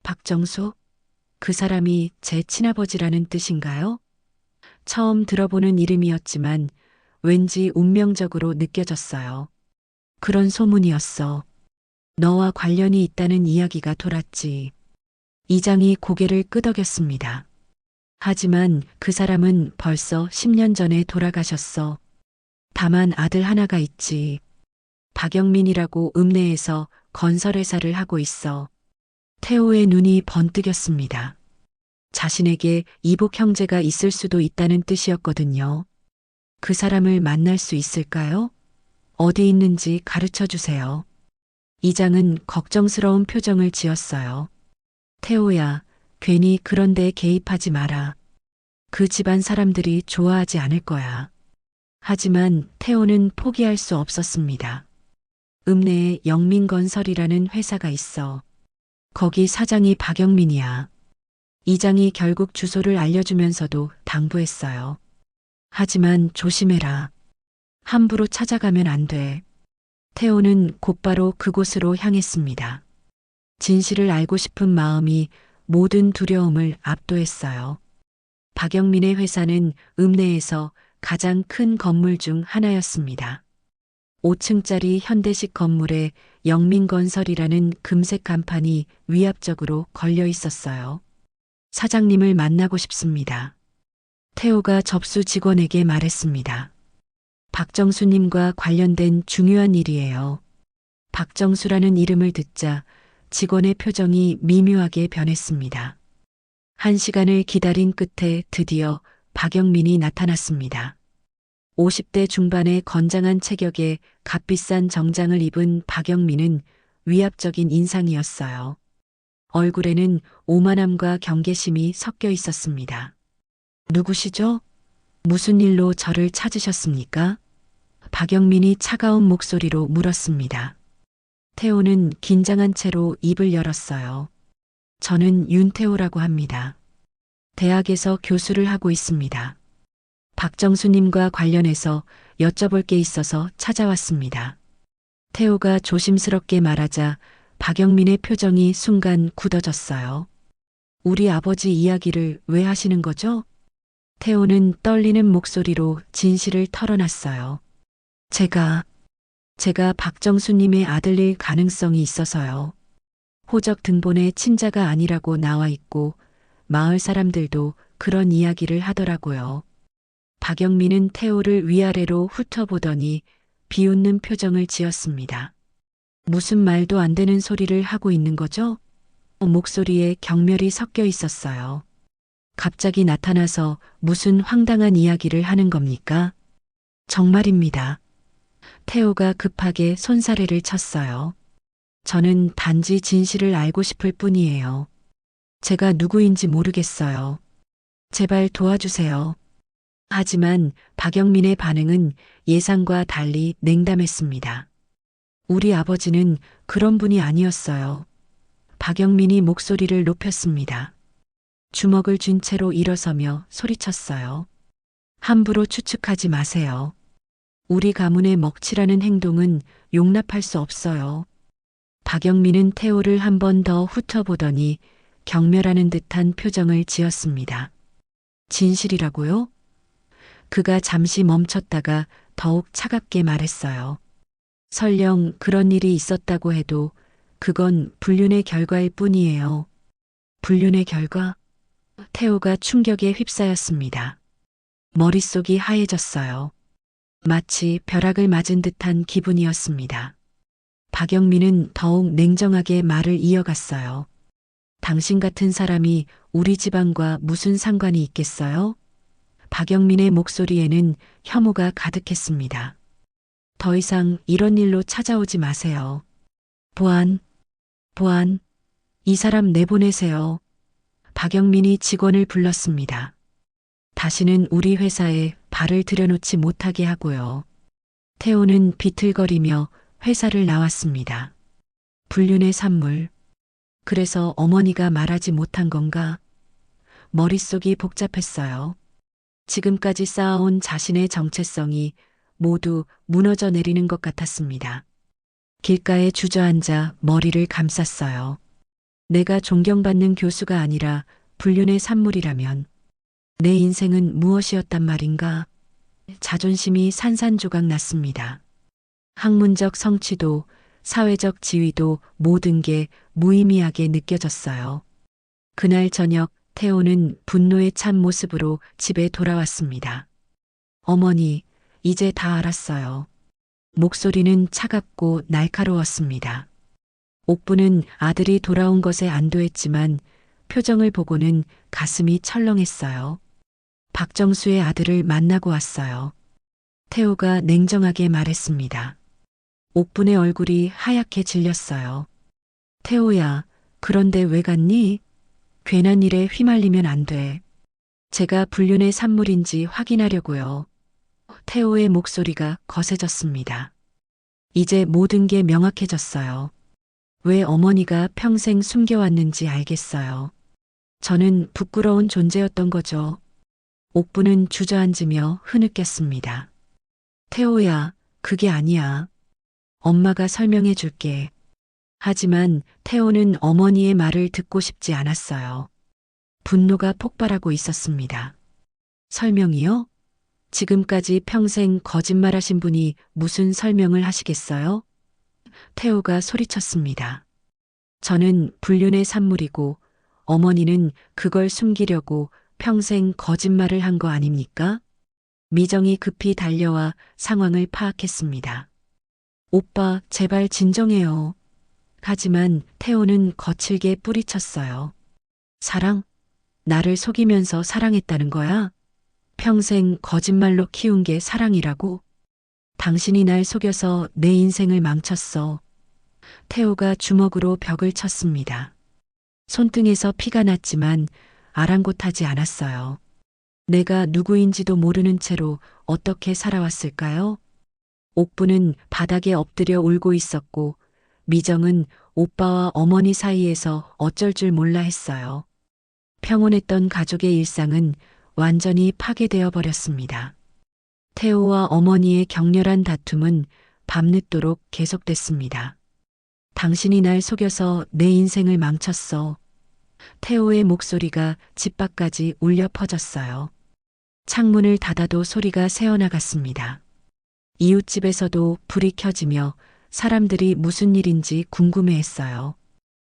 박정수? 그 사람이 제 친아버지라는 뜻인가요? 처음 들어보는 이름이었지만 왠지 운명적으로 느껴졌어요. 그런 소문이었어. 너와 관련이 있다는 이야기가 돌았지. 이장이 고개를 끄덕였습니다. 하지만 그 사람은 벌써 10년 전에 돌아가셨어. 다만 아들 하나가 있지. 박영민이라고 읍내에서 건설회사를 하고 있어. 태호의 눈이 번뜩였습니다. 자신에게 이복 형제가 있을 수도 있다는 뜻이었거든요. 그 사람을 만날 수 있을까요? 어디 있는지 가르쳐 주세요. 이장은 걱정스러운 표정을 지었어요. 태호야, 괜히 그런 데 개입하지 마라. 그 집안 사람들이 좋아하지 않을 거야. 하지만 태호는 포기할 수 없었습니다. 읍내에 영민건설이라는 회사가 있어. 거기 사장이 박영민이야. 이장이 결국 주소를 알려주면서도 당부했어요. 하지만 조심해라. 함부로 찾아가면 안 돼. 태호는 곧바로 그곳으로 향했습니다. 진실을 알고 싶은 마음이 모든 두려움을 압도했어요. 박영민의 회사는 읍내에서 가장 큰 건물 중 하나였습니다. 5층짜리 현대식 건물에 영민건설이라는 금색 간판이 위압적으로 걸려 있었어요. 사장님을 만나고 싶습니다. 태호가 접수 직원에게 말했습니다. 박정수님과 관련된 중요한 일이에요. 박정수라는 이름을 듣자 직원의 표정이 미묘하게 변했습니다. 1시간을 기다린 끝에 드디어 박영민이 나타났습니다. 50대 중반의 건장한 체격에 값비싼 정장을 입은 박영민은 위압적인 인상이었어요. 얼굴에는 오만함과 경계심이 섞여 있었습니다. 누구시죠? 무슨 일로 저를 찾으셨습니까? 박영민이 차가운 목소리로 물었습니다. 태호는 긴장한 채로 입을 열었어요. 저는 윤태호라고 합니다. 대학에서 교수를 하고 있습니다. 박정수님과 관련해서 여쭤볼 게 있어서 찾아왔습니다. 태호가 조심스럽게 말하자 박영민의 표정이 순간 굳어졌어요. 우리 아버지 이야기를 왜 하시는 거죠? 태호는 떨리는 목소리로 진실을 털어놨어요. 제가 박정수님의 아들일 가능성이 있어서요. 호적 등본에 친자가 아니라고 나와 있고 마을 사람들도 그런 이야기를 하더라고요. 박영민은 태호를 위아래로 훑어보더니 비웃는 표정을 지었습니다. 무슨 말도 안 되는 소리를 하고 있는 거죠? 목소리에 경멸이 섞여 있었어요. 갑자기 나타나서 무슨 황당한 이야기를 하는 겁니까? 정말입니다. 태호가 급하게 손사래를 쳤어요. 저는 단지 진실을 알고 싶을 뿐이에요. 제가 누구인지 모르겠어요. 제발 도와주세요. 하지만 박영민의 반응은 예상과 달리 냉담했습니다. 우리 아버지는 그런 분이 아니었어요. 박영민이 목소리를 높였습니다. 주먹을 쥔 채로 일어서며 소리쳤어요. 함부로 추측하지 마세요. 우리 가문의 먹칠하는 행동은 용납할 수 없어요. 박영민은 태호를 한 번 더 훑어보더니 경멸하는 듯한 표정을 지었습니다. 진실이라고요? 그가 잠시 멈췄다가 더욱 차갑게 말했어요. 설령 그런 일이 있었다고 해도 그건 불륜의 결과일 뿐이에요. 불륜의 결과? 태호가 충격에 휩싸였습니다. 머릿속이 하얘졌어요. 마치 벼락을 맞은 듯한 기분이었습니다. 박영민은 더욱 냉정하게 말을 이어갔어요. 당신 같은 사람이 우리 집안과 무슨 상관이 있겠어요? 박영민의 목소리에는 혐오가 가득했습니다. 더 이상 이런 일로 찾아오지 마세요. 보안, 이 사람 내보내세요. 박영민이 직원을 불렀습니다. 다시는 우리 회사에 발을 들여놓지 못하게 하고요. 태호는 비틀거리며 회사를 나왔습니다. 불륜의 산물. 그래서 어머니가 말하지 못한 건가? 머릿속이 복잡했어요. 지금까지 쌓아온 자신의 정체성이 모두 무너져 내리는 것 같았습니다. 길가에 주저앉아 머리를 감쌌어요. 내가 존경받는 교수가 아니라 불륜의 산물이라면 내 인생은 무엇이었단 말인가? 자존심이 산산조각 났습니다. 학문적 성취도, 사회적 지위도 모든 게 무의미하게 느껴졌어요. 그날 저녁 태호는 분노에 찬 모습으로 집에 돌아왔습니다. 어머니, 이제 다 알았어요. 목소리는 차갑고 날카로웠습니다. 옥부는 아들이 돌아온 것에 안도했지만 표정을 보고는 가슴이 철렁했어요. 박정수의 아들을 만나고 왔어요. 태호가 냉정하게 말했습니다. 옥분의 얼굴이 하얗게 질렸어요. 태호야, 그런데 왜 갔니? 괜한 일에 휘말리면 안 돼. 제가 불륜의 산물인지 확인하려고요. 태호의 목소리가 거세졌습니다. 이제 모든 게 명확해졌어요. 왜 어머니가 평생 숨겨왔는지 알겠어요. 저는 부끄러운 존재였던 거죠. 옥부는 주저앉으며 흐느꼈습니다. 태호야, 그게 아니야. 엄마가 설명해 줄게. 하지만 태호는 어머니의 말을 듣고 싶지 않았어요. 분노가 폭발하고 있었습니다. 설명이요? 지금까지 평생 거짓말하신 분이 무슨 설명을 하시겠어요? 태호가 소리쳤습니다. 저는 불륜의 산물이고 어머니는 그걸 숨기려고 평생 거짓말을 한 거 아닙니까? 미정이 급히 달려와 상황을 파악했습니다. 오빠, 제발 진정해요. 하지만 태호는 거칠게 뿌리쳤어요. 사랑? 나를 속이면서 사랑했다는 거야? 평생 거짓말로 키운 게 사랑이라고? 당신이 날 속여서 내 인생을 망쳤어. 태호가 주먹으로 벽을 쳤습니다. 손등에서 피가 났지만 아랑곳하지 않았어요. 내가 누구인지도 모르는 채로 어떻게 살아왔을까요? 옥부는 바닥에 엎드려 울고 있었고 미정은 오빠와 어머니 사이에서 어쩔 줄 몰라 했어요. 평온했던 가족의 일상은 완전히 파괴되어 버렸습니다. 태호와 어머니의 격렬한 다툼은 밤늦도록 계속됐습니다. 당신이 날 속여서 내 인생을 망쳤어. 태호의 목소리가 집 밖까지 울려 퍼졌어요. 창문을 닫아도 소리가 새어나갔습니다. 이웃집에서도 불이 켜지며 사람들이 무슨 일인지 궁금해했어요.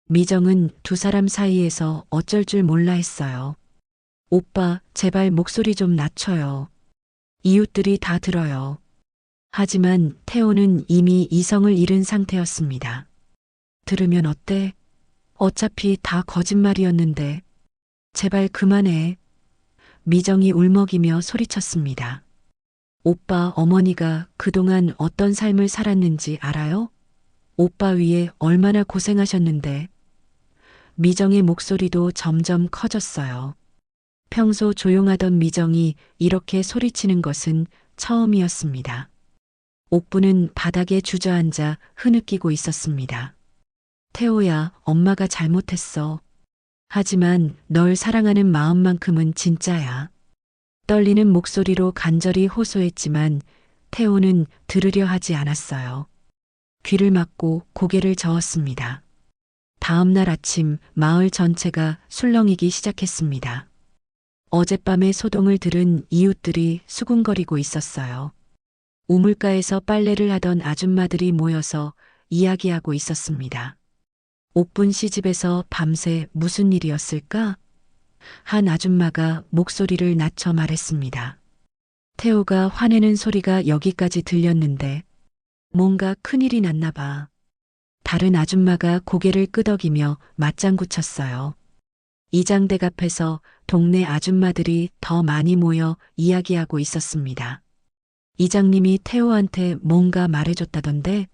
미정은 두 사람 사이에서 어쩔 줄 몰라 했어요. 오빠, 제발 목소리 좀 낮춰요. 이웃들이 다 들어요. 하지만 태호는 이미 이성을 잃은 상태였습니다. 들으면 어때? 어차피 다 거짓말이었는데. 제발 그만해. 미정이 울먹이며 소리쳤습니다. 오빠, 어머니가 그동안 어떤 삶을 살았는지 알아요? 오빠 위에 얼마나 고생하셨는데. 미정의 목소리도 점점 커졌어요. 평소 조용하던 미정이 이렇게 소리치는 것은 처음이었습니다. 옥부는 바닥에 주저앉아 흐느끼고 있었습니다. 태호야, 엄마가 잘못했어. 하지만 널 사랑하는 마음만큼은 진짜야. 떨리는 목소리로 간절히 호소했지만 태호는 들으려 하지 않았어요. 귀를 막고 고개를 저었습니다. 다음 날 아침 마을 전체가 술렁이기 시작했습니다. 어젯밤의 소동을 들은 이웃들이 수군거리고 있었어요. 우물가에서 빨래를 하던 아줌마들이 모여서 이야기하고 있었습니다. 옥분 씨 집에서 밤새 무슨 일이었을까? 한 아줌마가 목소리를 낮춰 말했습니다. 태호가 화내는 소리가 여기까지 들렸는데 뭔가 큰일이 났나 봐. 다른 아줌마가 고개를 끄덕이며 맞장구 쳤어요. 이장댁 앞에서 동네 아줌마들이 더 많이 모여 이야기하고 있었습니다. 이장님이 태호한테 뭔가 말해줬다던데?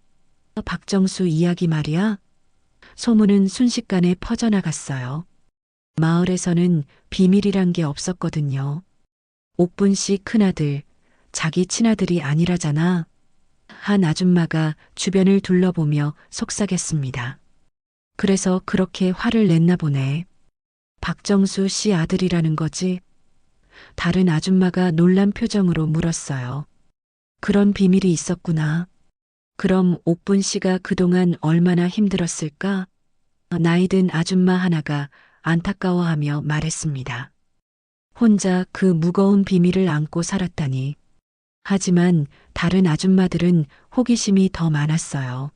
박정수 이야기 말이야? 소문은 순식간에 퍼져나갔어요. 마을에서는 비밀이란 게 없었거든요. 옥분 씨 큰아들, 자기 친아들이 아니라잖아. 한 아줌마가 주변을 둘러보며 속삭였습니다. 그래서 그렇게 화를 냈나 보네. 박정수 씨 아들이라는 거지? 다른 아줌마가 놀란 표정으로 물었어요. 그런 비밀이 있었구나. 그럼 옥분 씨가 그동안 얼마나 힘들었을까? 나이든 아줌마 하나가 안타까워하며 말했습니다. 혼자 그 무거운 비밀을 안고 살았다니. 하지만 다른 아줌마들은 호기심이 더 많았어요.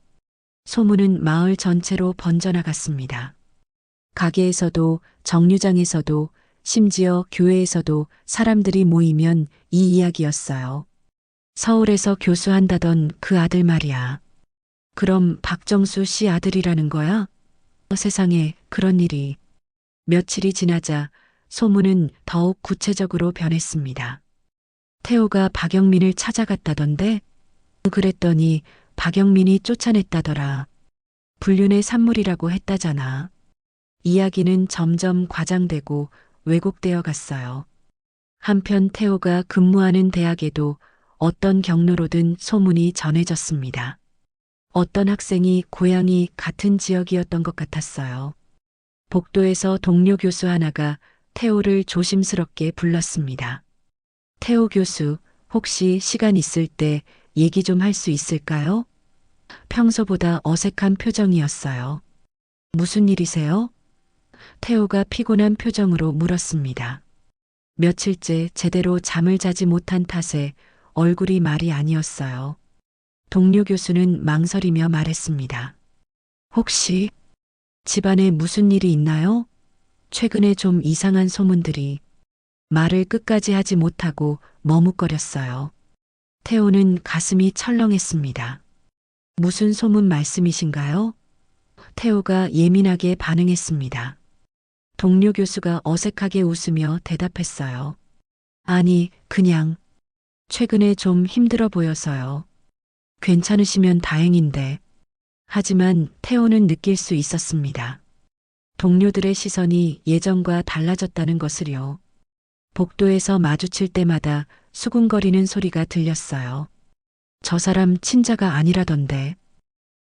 소문은 마을 전체로 번져나갔습니다. 가게에서도 정류장에서도 심지어 교회에서도 사람들이 모이면 이 이야기였어요. 서울에서 교수한다던 그 아들 말이야. 그럼 박정수 씨 아들이라는 거야? 세상에 그런 일이. 며칠이 지나자 소문은 더욱 구체적으로 변했습니다. 태호가 박영민을 찾아갔다던데? 그랬더니 박영민이 쫓아냈다더라. 불륜의 산물이라고 했다잖아. 이야기는 점점 과장되고 왜곡되어 갔어요. 한편 태호가 근무하는 대학에도 어떤 경로로든 소문이 전해졌습니다. 어떤 학생이 고향이 같은 지역이었던 것 같았어요. 복도에서 동료 교수 하나가 태호를 조심스럽게 불렀습니다. 태호 교수, 혹시 시간 있을 때 얘기 좀 할 수 있을까요? 평소보다 어색한 표정이었어요. 무슨 일이세요? 태호가 피곤한 표정으로 물었습니다. 며칠째 제대로 잠을 자지 못한 탓에 얼굴이 말이 아니었어요. 동료 교수는 망설이며 말했습니다. 혹시 집안에 무슨 일이 있나요? 최근에 좀 이상한 소문들이. 말을 끝까지 하지 못하고 머뭇거렸어요. 태호는 가슴이 철렁했습니다. 무슨 소문 말씀이신가요? 태호가 예민하게 반응했습니다. 동료 교수가 어색하게 웃으며 대답했어요. 아니, 그냥 최근에 좀 힘들어 보여서요. 괜찮으시면 다행인데. 하지만 태호는 느낄 수 있었습니다. 동료들의 시선이 예전과 달라졌다는 것을요. 복도에서 마주칠 때마다 수군거리는 소리가 들렸어요. 저 사람 친자가 아니라던데.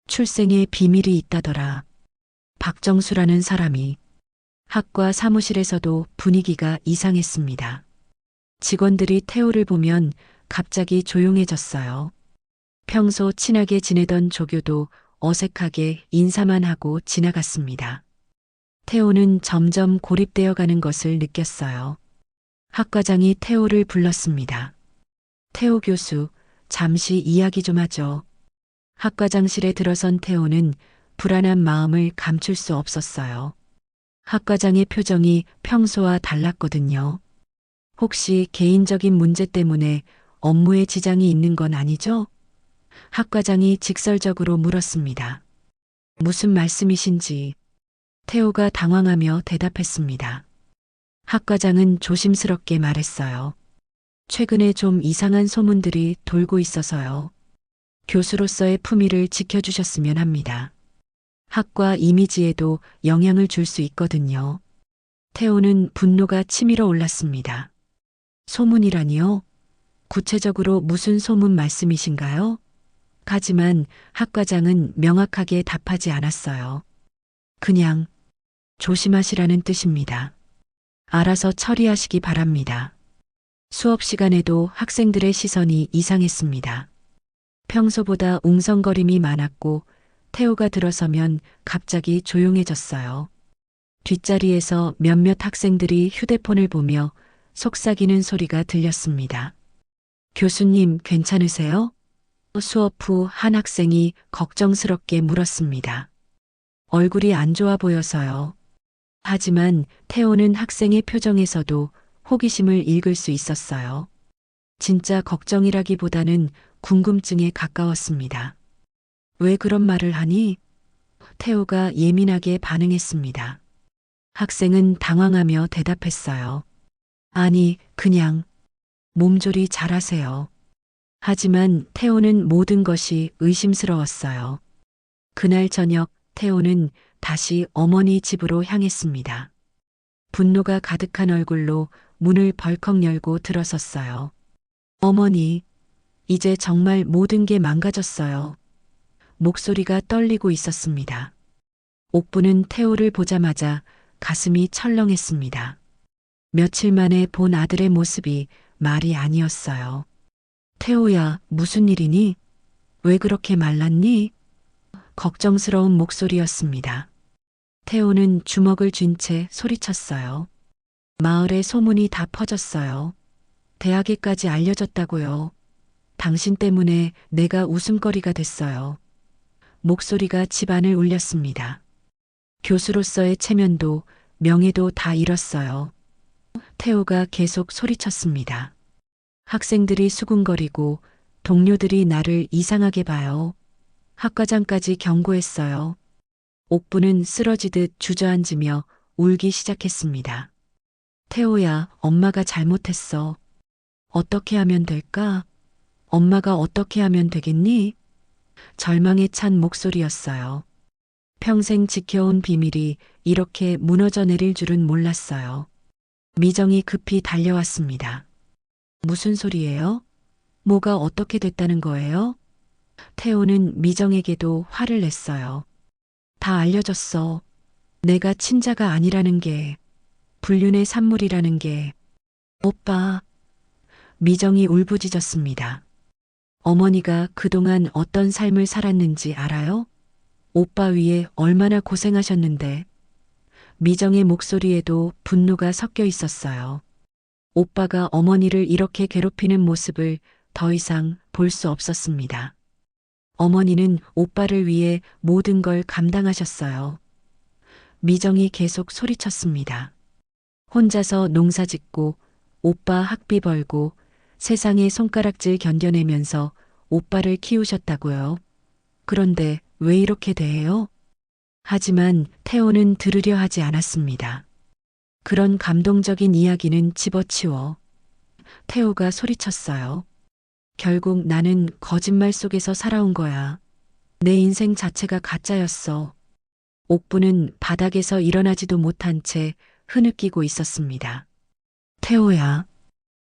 출생에 비밀이 있다더라. 박정수라는 사람이. 학과 사무실에서도 분위기가 이상했습니다. 직원들이 태호를 보면 갑자기 조용해졌어요. 평소 친하게 지내던 조교도 어색하게 인사만 하고 지나갔습니다. 태호는 점점 고립되어 가는 것을 느꼈어요. 학과장이 태호를 불렀습니다. 태호 교수, 잠시 이야기 좀 하죠. 학과장실에 들어선 태호는 불안한 마음을 감출 수 없었어요. 학과장의 표정이 평소와 달랐거든요. 혹시 개인적인 문제 때문에 업무에 지장이 있는 건 아니죠? 학과장이 직설적으로 물었습니다. 무슨 말씀이신지. 태호가 당황하며 대답했습니다. 학과장은 조심스럽게 말했어요. 최근에 좀 이상한 소문들이 돌고 있어서요. 교수로서의 품위를 지켜주셨으면 합니다. 학과 이미지에도 영향을 줄 수 있거든요. 태호는 분노가 치밀어 올랐습니다. 소문이라니요? 구체적으로 무슨 소문 말씀이신가요? 하지만 학과장은 명확하게 답하지 않았어요. 그냥 조심하시라는 뜻입니다. 알아서 처리하시기 바랍니다. 수업 시간에도 학생들의 시선이 이상했습니다. 평소보다 웅성거림이 많았고 태호가 들어서면 갑자기 조용해졌어요. 뒷자리에서 몇몇 학생들이 휴대폰을 보며 속삭이는 소리가 들렸습니다. 교수님 괜찮으세요? 수업 후 한 학생이 걱정스럽게 물었습니다. 얼굴이 안 좋아 보여서요. 하지만 태호는 학생의 표정에서도 호기심을 읽을 수 있었어요. 진짜 걱정이라기보다는 궁금증에 가까웠습니다. 왜 그런 말을 하니? 태호가 예민하게 반응했습니다. 학생은 당황하며 대답했어요. 아니, 그냥 몸조리 잘하세요. 하지만 태호는 모든 것이 의심스러웠어요. 그날 저녁 태호는 다시 어머니 집으로 향했습니다. 분노가 가득한 얼굴로 문을 벌컥 열고 들어섰어요. 어머니, 이제 정말 모든 게 망가졌어요. 목소리가 떨리고 있었습니다. 옥부는 태호를 보자마자 가슴이 철렁했습니다. 며칠 만에 본 아들의 모습이 말이 아니었어요. 태호야, 무슨 일이니? 왜 그렇게 말랐니? 걱정스러운 목소리였습니다. 태호는 주먹을 쥔 채 소리쳤어요. 마을에 소문이 다 퍼졌어요. 대학에까지 알려졌다고요. 당신 때문에 내가 웃음거리가 됐어요. 목소리가 집안을 울렸습니다. 교수로서의 체면도 명예도 다 잃었어요. 태호가 계속 소리쳤습니다. 학생들이 수군거리고 동료들이 나를 이상하게 봐요. 학과장까지 경고했어요. 옥부는 쓰러지듯 주저앉으며 울기 시작했습니다. 태호야, 엄마가 잘못했어. 어떻게 하면 될까? 엄마가 어떻게 하면 되겠니? 절망에 찬 목소리였어요. 평생 지켜온 비밀이 이렇게 무너져 내릴 줄은 몰랐어요. 미정이 급히 달려왔습니다. 무슨 소리예요? 뭐가 어떻게 됐다는 거예요? 태호는 미정에게도 화를 냈어요. 다 알려졌어. 내가 친자가 아니라는 게, 불륜의 산물이라는 게. 오빠. 미정이 울부짖었습니다. 어머니가 그동안 어떤 삶을 살았는지 알아요? 오빠 위에 얼마나 고생하셨는데. 미정의 목소리에도 분노가 섞여 있었어요. 오빠가 어머니를 이렇게 괴롭히는 모습을 더 이상 볼 수 없었습니다. 어머니는 오빠를 위해 모든 걸 감당하셨어요. 미정이 계속 소리쳤습니다. 혼자서 농사 짓고 오빠 학비 벌고 세상의 손가락질 견뎌내면서 오빠를 키우셨다고요. 그런데 왜 이렇게 대해요? 하지만 태호는 들으려 하지 않았습니다. 그런 감동적인 이야기는 집어치워. 태호가 소리쳤어요. 결국 나는 거짓말 속에서 살아온 거야. 내 인생 자체가 가짜였어. 옥부는 바닥에서 일어나지도 못한 채 흐느끼고 있었습니다. 태호야,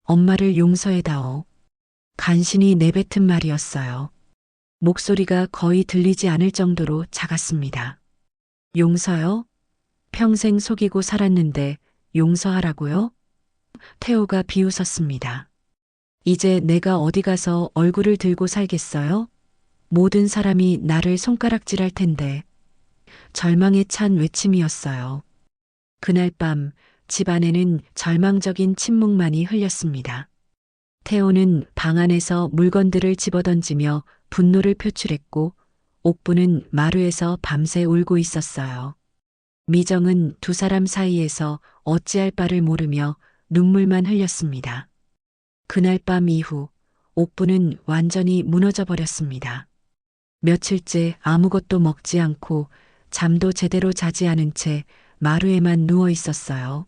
엄마를 용서해다오. 간신히 내뱉은 말이었어요. 목소리가 거의 들리지 않을 정도로 작았습니다. 용서요? 평생 속이고 살았는데 용서하라고요? 태호가 비웃었습니다. 이제 내가 어디 가서 얼굴을 들고 살겠어요? 모든 사람이 나를 손가락질할 텐데. 절망에 찬 외침이었어요. 그날 밤 집안에는 절망적인 침묵만이 흘렸습니다. 태호는 방 안에서 물건들을 집어던지며 분노를 표출했고 옥부는 마루에서 밤새 울고 있었어요. 미정은 두 사람 사이에서 어찌할 바를 모르며 눈물만 흘렸습니다. 그날 밤 이후 옥부는 완전히 무너져 버렸습니다. 며칠째 아무것도 먹지 않고 잠도 제대로 자지 않은 채 마루에만 누워 있었어요.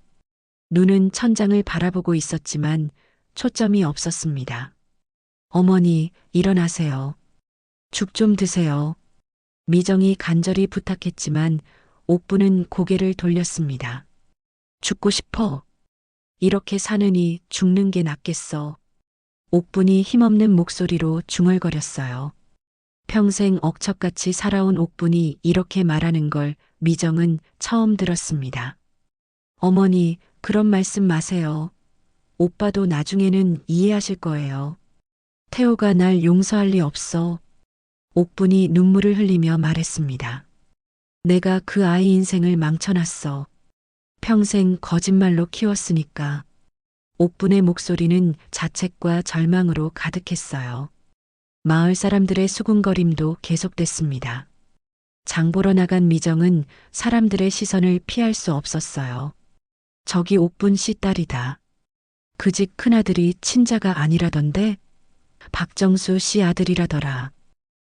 눈은 천장을 바라보고 있었지만 초점이 없었습니다. 어머니, 일어나세요. 죽 좀 드세요. 미정이 간절히 부탁했지만 옥부는 고개를 돌렸습니다. 죽고 싶어. 이렇게 사느니 죽는 게 낫겠어. 옥분이 힘없는 목소리로 중얼거렸어요. 평생 억척같이 살아온 옥분이 이렇게 말하는 걸 미정은 처음 들었습니다. 어머니, 그런 말씀 마세요. 오빠도 나중에는 이해하실 거예요. 태호가 날 용서할 리 없어. 옥분이 눈물을 흘리며 말했습니다. 내가 그 아이 인생을 망쳐놨어. 평생 거짓말로 키웠으니까. 옥분의 목소리는 자책과 절망으로 가득했어요. 마을 사람들의 수군거림도 계속됐습니다. 장 보러 나간 미정은 사람들의 시선을 피할 수 없었어요. 저기 옥분 씨 딸이다. 그 집 큰아들이 친자가 아니라던데? 박정수 씨 아들이라더라.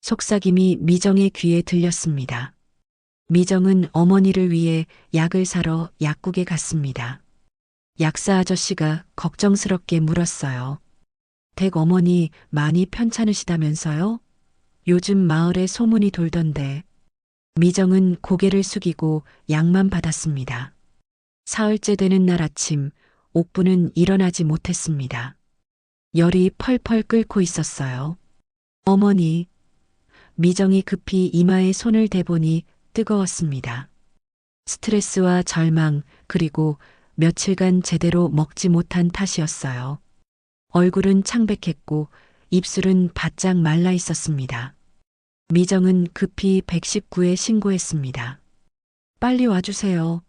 속삭임이 미정의 귀에 들렸습니다. 미정은 어머니를 위해 약을 사러 약국에 갔습니다. 약사 아저씨가 걱정스럽게 물었어요. 댁 어머니 많이 편찮으시다면서요? 요즘 마을에 소문이 돌던데. 미정은 고개를 숙이고 약만 받았습니다. 사흘째 되는 날 아침, 옥부는 일어나지 못했습니다. 열이 펄펄 끓고 있었어요. 어머니, 미정이 급히 이마에 손을 대보니 뜨거웠습니다. 스트레스와 절망, 그리고 며칠간 제대로 먹지 못한 탓이었어요. 얼굴은 창백했고 입술은 바짝 말라 있었습니다. 미정은 급히 119에 신고했습니다. 빨리 와주세요.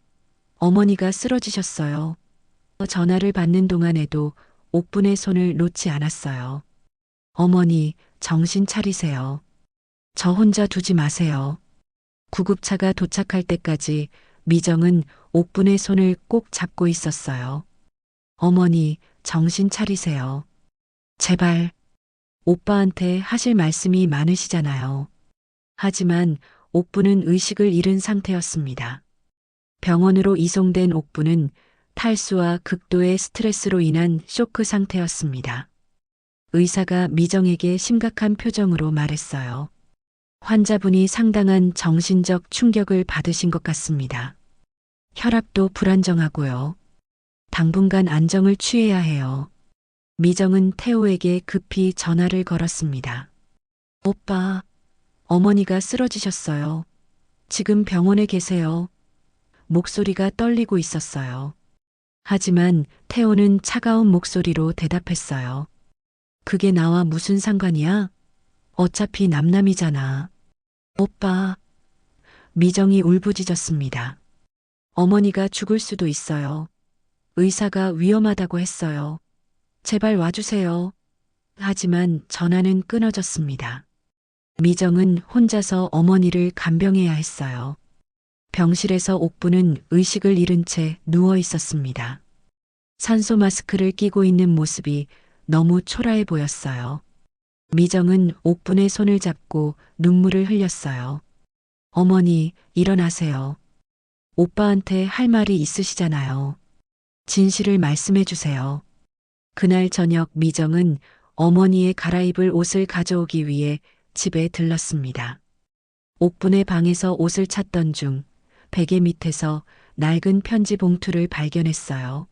어머니가 쓰러지셨어요. 전화를 받는 동안에도 옥분의 손을 놓지 않았어요. 어머니, 정신 차리세요. 저 혼자 두지 마세요. 구급차가 도착할 때까지 미정은 옥분의 손을 꼭 잡고 있었어요. 어머니, 정신 차리세요. 제발, 오빠한테 하실 말씀이 많으시잖아요. 하지만 옥부는 의식을 잃은 상태였습니다. 병원으로 이송된 옥부는 탈수와 극도의 스트레스로 인한 쇼크 상태였습니다. 의사가 미정에게 심각한 표정으로 말했어요. 환자분이 상당한 정신적 충격을 받으신 것 같습니다. 혈압도 불안정하고요. 당분간 안정을 취해야 해요. 미정은 태호에게 급히 전화를 걸었습니다. 오빠, 어머니가 쓰러지셨어요. 지금 병원에 계세요. 목소리가 떨리고 있었어요. 하지만 태호는 차가운 목소리로 대답했어요. 그게 나와 무슨 상관이야? 어차피 남남이잖아. 오빠. 미정이 울부짖었습니다. 어머니가 죽을 수도 있어요. 의사가 위험하다고 했어요. 제발 와주세요. 하지만 전화는 끊어졌습니다. 미정은 혼자서 어머니를 간병해야 했어요. 병실에서 옥부는 의식을 잃은 채 누워 있었습니다. 산소 마스크를 끼고 있는 모습이 너무 초라해 보였어요. 미정은 옥분의 손을 잡고 눈물을 흘렸어요. 어머니, 일어나세요. 오빠한테 할 말이 있으시잖아요. 진실을 말씀해 주세요. 그날 저녁 미정은 어머니의 갈아입을 옷을 가져오기 위해 집에 들렀습니다. 옥분의 방에서 옷을 찾던 중 베개 밑에서 낡은 편지 봉투를 발견했어요.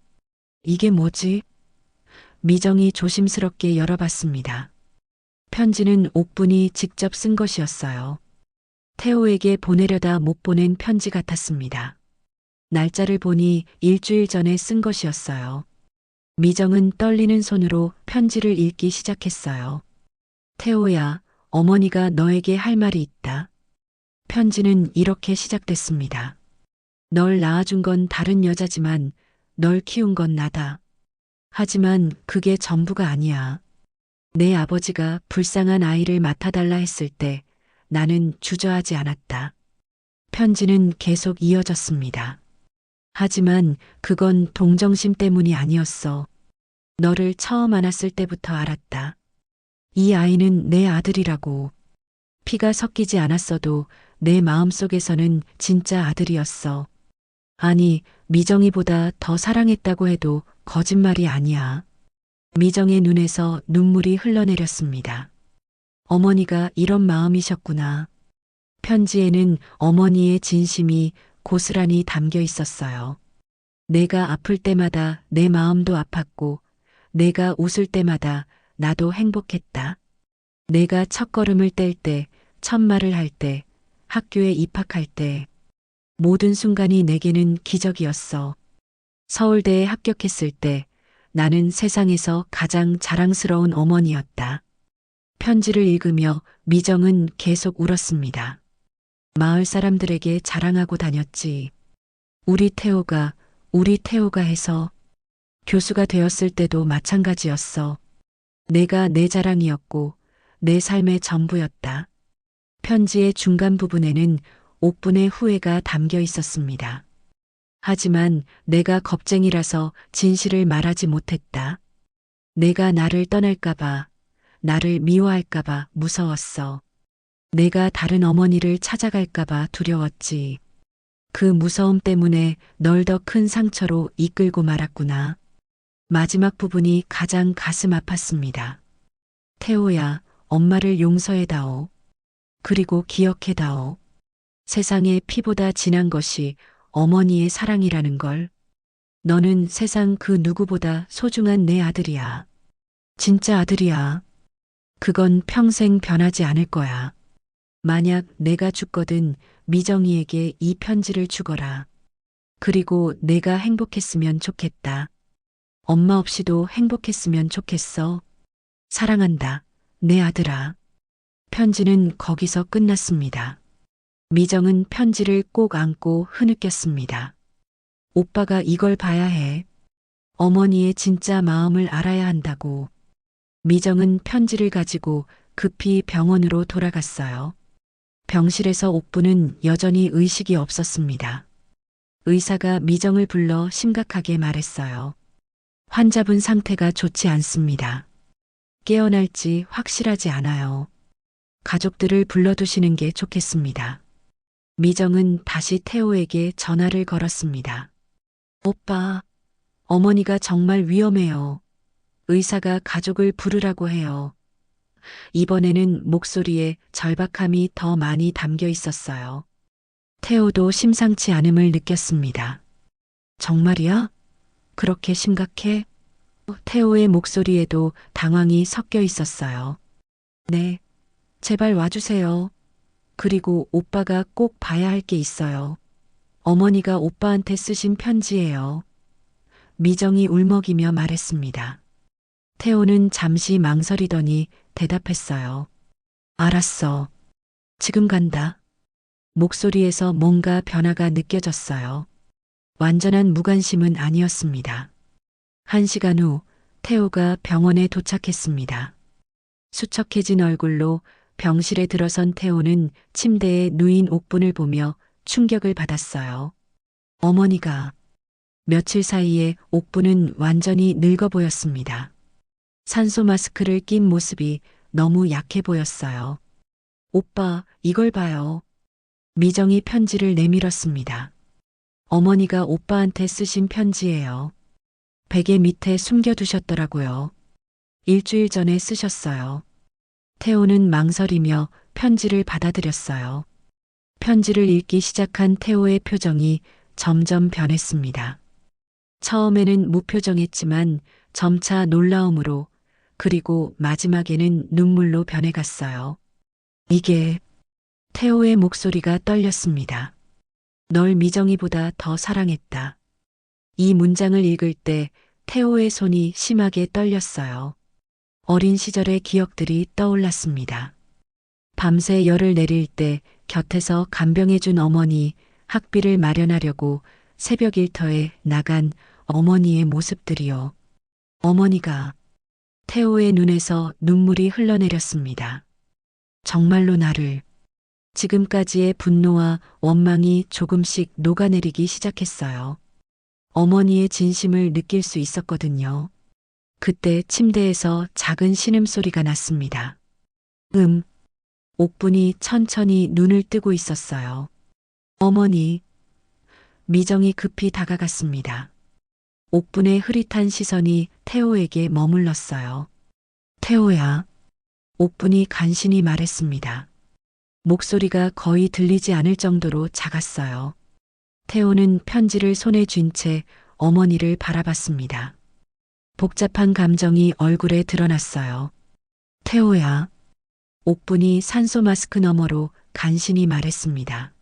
이게 뭐지? 미정이 조심스럽게 열어봤습니다. 편지는 옥분이 직접 쓴 것이었어요. 태호에게 보내려다 못 보낸 편지 같았습니다. 날짜를 보니 일주일 전에 쓴 것이었어요. 미정은 떨리는 손으로 편지를 읽기 시작했어요. 태호야, 어머니가 너에게 할 말이 있다. 편지는 이렇게 시작됐습니다. 널 낳아준 건 다른 여자지만 널 키운 건 나다. 하지만 그게 전부가 아니야. 내 아버지가 불쌍한 아이를 맡아달라 했을 때 나는 주저하지 않았다. 편지는 계속 이어졌습니다. 하지만 그건 동정심 때문이 아니었어. 너를 처음 안았을 때부터 알았다. 이 아이는 내 아들이라고. 피가 섞이지 않았어도 내 마음속에서는 진짜 아들이었어. 아니, 미정이보다 더 사랑했다고 해도 거짓말이 아니야. 미정의 눈에서 눈물이 흘러내렸습니다. 어머니가 이런 마음이셨구나. 편지에는 어머니의 진심이 고스란히 담겨 있었어요. 내가 아플 때마다 내 마음도 아팠고, 내가 웃을 때마다 나도 행복했다. 내가 첫걸음을 뗄 때, 첫 말을 할 때, 학교에 입학할 때, 모든 순간이 내게는 기적이었어. 서울대에 합격했을 때, 나는 세상에서 가장 자랑스러운 어머니였다. 편지를 읽으며 미정은 계속 울었습니다. 마을 사람들에게 자랑하고 다녔지. 우리 태호가 해서 교수가 되었을 때도 마찬가지였어. 내가 내 자랑이었고 내 삶의 전부였다. 편지의 중간 부분에는 옥분의 후회가 담겨 있었습니다. 하지만 내가 겁쟁이라서 진실을 말하지 못했다. 내가 나를 떠날까봐, 나를 미워할까봐 무서웠어. 내가 다른 어머니를 찾아갈까봐 두려웠지. 그 무서움 때문에 널 더 큰 상처로 이끌고 말았구나. 마지막 부분이 가장 가슴 아팠습니다. 태호야, 엄마를 용서해다오. 그리고 기억해다오. 세상에 피보다 진한 것이 어머니의 사랑이라는 걸. 너는 세상 그 누구보다 소중한 내 아들이야. 진짜 아들이야. 그건 평생 변하지 않을 거야. 만약 내가 죽거든 미정이에게 이 편지를 주거라. 그리고 내가 행복했으면 좋겠다. 엄마 없이도 행복했으면 좋겠어. 사랑한다. 내 아들아. 편지는 거기서 끝났습니다. 미정은 편지를 꼭 안고 흐느꼈습니다. 오빠가 이걸 봐야 해. 어머니의 진짜 마음을 알아야 한다고. 미정은 편지를 가지고 급히 병원으로 돌아갔어요. 병실에서 옥부는 여전히 의식이 없었습니다. 의사가 미정을 불러 심각하게 말했어요. 환자분 상태가 좋지 않습니다. 깨어날지 확실하지 않아요. 가족들을 불러두시는 게 좋겠습니다. 미정은 다시 태호에게 전화를 걸었습니다. 오빠, 어머니가 정말 위험해요. 의사가 가족을 부르라고 해요. 이번에는 목소리에 절박함이 더 많이 담겨 있었어요. 태호도 심상치 않음을 느꼈습니다. 정말이야? 그렇게 심각해? 태호의 목소리에도 당황이 섞여 있었어요. 네, 제발 와주세요. 그리고 오빠가 꼭 봐야 할 게 있어요. 어머니가 오빠한테 쓰신 편지예요. 미정이 울먹이며 말했습니다. 태호는 잠시 망설이더니 대답했어요. 알았어. 지금 간다. 목소리에서 뭔가 변화가 느껴졌어요. 완전한 무관심은 아니었습니다. 1시간 후 태호가 병원에 도착했습니다. 수척해진 얼굴로 병실에 들어선 태호는 침대에 누인 옥분을 보며 충격을 받았어요. 어머니가 며칠 사이에 옥분은 완전히 늙어 보였습니다. 산소 마스크를 낀 모습이 너무 약해 보였어요. 오빠, 이걸 봐요. 미정이 편지를 내밀었습니다. 어머니가 오빠한테 쓰신 편지예요. 베개 밑에 숨겨두셨더라고요. 일주일 전에 쓰셨어요. 태호는 망설이며 편지를 받아들였어요. 편지를 읽기 시작한 태호의 표정이 점점 변했습니다. 처음에는 무표정했지만 점차 놀라움으로 그리고 마지막에는 눈물로 변해갔어요. 이게 태호의 목소리가 떨렸습니다. 널 미정이보다 더 사랑했다. 이 문장을 읽을 때 태호의 손이 심하게 떨렸어요. 어린 시절의 기억들이 떠올랐습니다. 밤새 열을 내릴 때 곁에서 간병해준 어머니, 학비를 마련하려고 새벽 일터에 나간 어머니의 모습들이요. 어머니가 태호의 눈에서 눈물이 흘러내렸습니다. 정말로 나를 지금까지의 분노와 원망이 조금씩 녹아내리기 시작했어요. 어머니의 진심을 느낄 수 있었거든요. 그때 침대에서 작은 신음소리가 났습니다. 옥분이 천천히 눈을 뜨고 있었어요. 어머니. 미정이 급히 다가갔습니다. 옥분의 흐릿한 시선이 태호에게 머물렀어요. 태호야. 옥분이 간신히 말했습니다. 목소리가 거의 들리지 않을 정도로 작았어요. 태호는 편지를 손에 쥔 채 어머니를 바라봤습니다. 복잡한 감정이 얼굴에 드러났어요. 태호야. 옥분이 산소 마스크 너머로 간신히 말했습니다.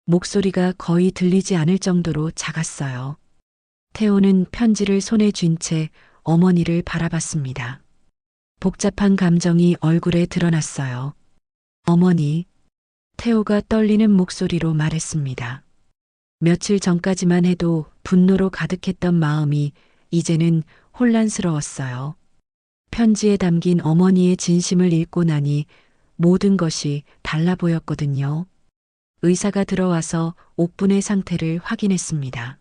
목소리가 거의 들리지 않을 정도로 작았어요. 태호는 편지를 손에 쥔 채 어머니를 바라봤습니다. 복잡한 감정이 얼굴에 드러났어요. 어머니. 태호가 떨리는 목소리로 말했습니다. 며칠 전까지만 해도 분노로 가득했던 마음이 이제는 혼란스러웠어요. 편지에 담긴 어머니의 진심을 읽고 나니 모든 것이 달라 보였거든요. 의사가 들어와서 옥분의 상태를 확인했습니다.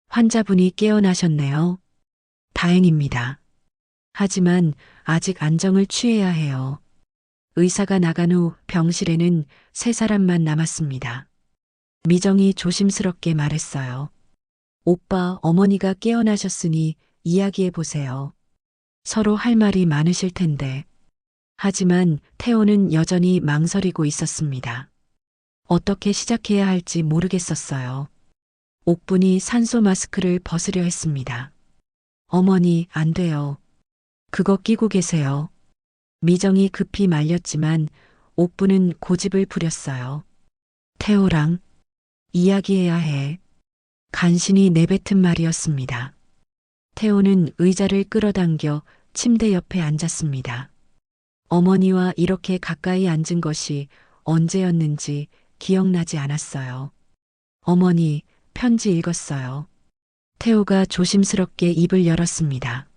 환자분이 깨어나셨네요. 다행입니다. 하지만 아직 안정을 취해야 해요. 의사가 나간 후 병실에는 3사람만 남았습니다. 미정이 조심스럽게 말했어요. 오빠, 어머니가 깨어나셨으니 이야기해 보세요. 서로 할 말이 많으실 텐데. 하지만 태호는 여전히 망설이고 있었습니다. 어떻게 시작해야 할지 모르겠었어요. 옥분이 산소 마스크를 벗으려 했습니다. 어머니, 안 돼요. 그거 끼고 계세요. 미정이 급히 말렸지만 옥분은 고집을 부렸어요. 태호랑 이야기해야 해. 간신히 내뱉은 말이었습니다. 태호는 의자를 끌어당겨 침대 옆에 앉았습니다. 어머니와 이렇게 가까이 앉은 것이 언제였는지 기억나지 않았어요. 어머니, 편지 읽었어요. 태호가 조심스럽게 입을 열었습니다.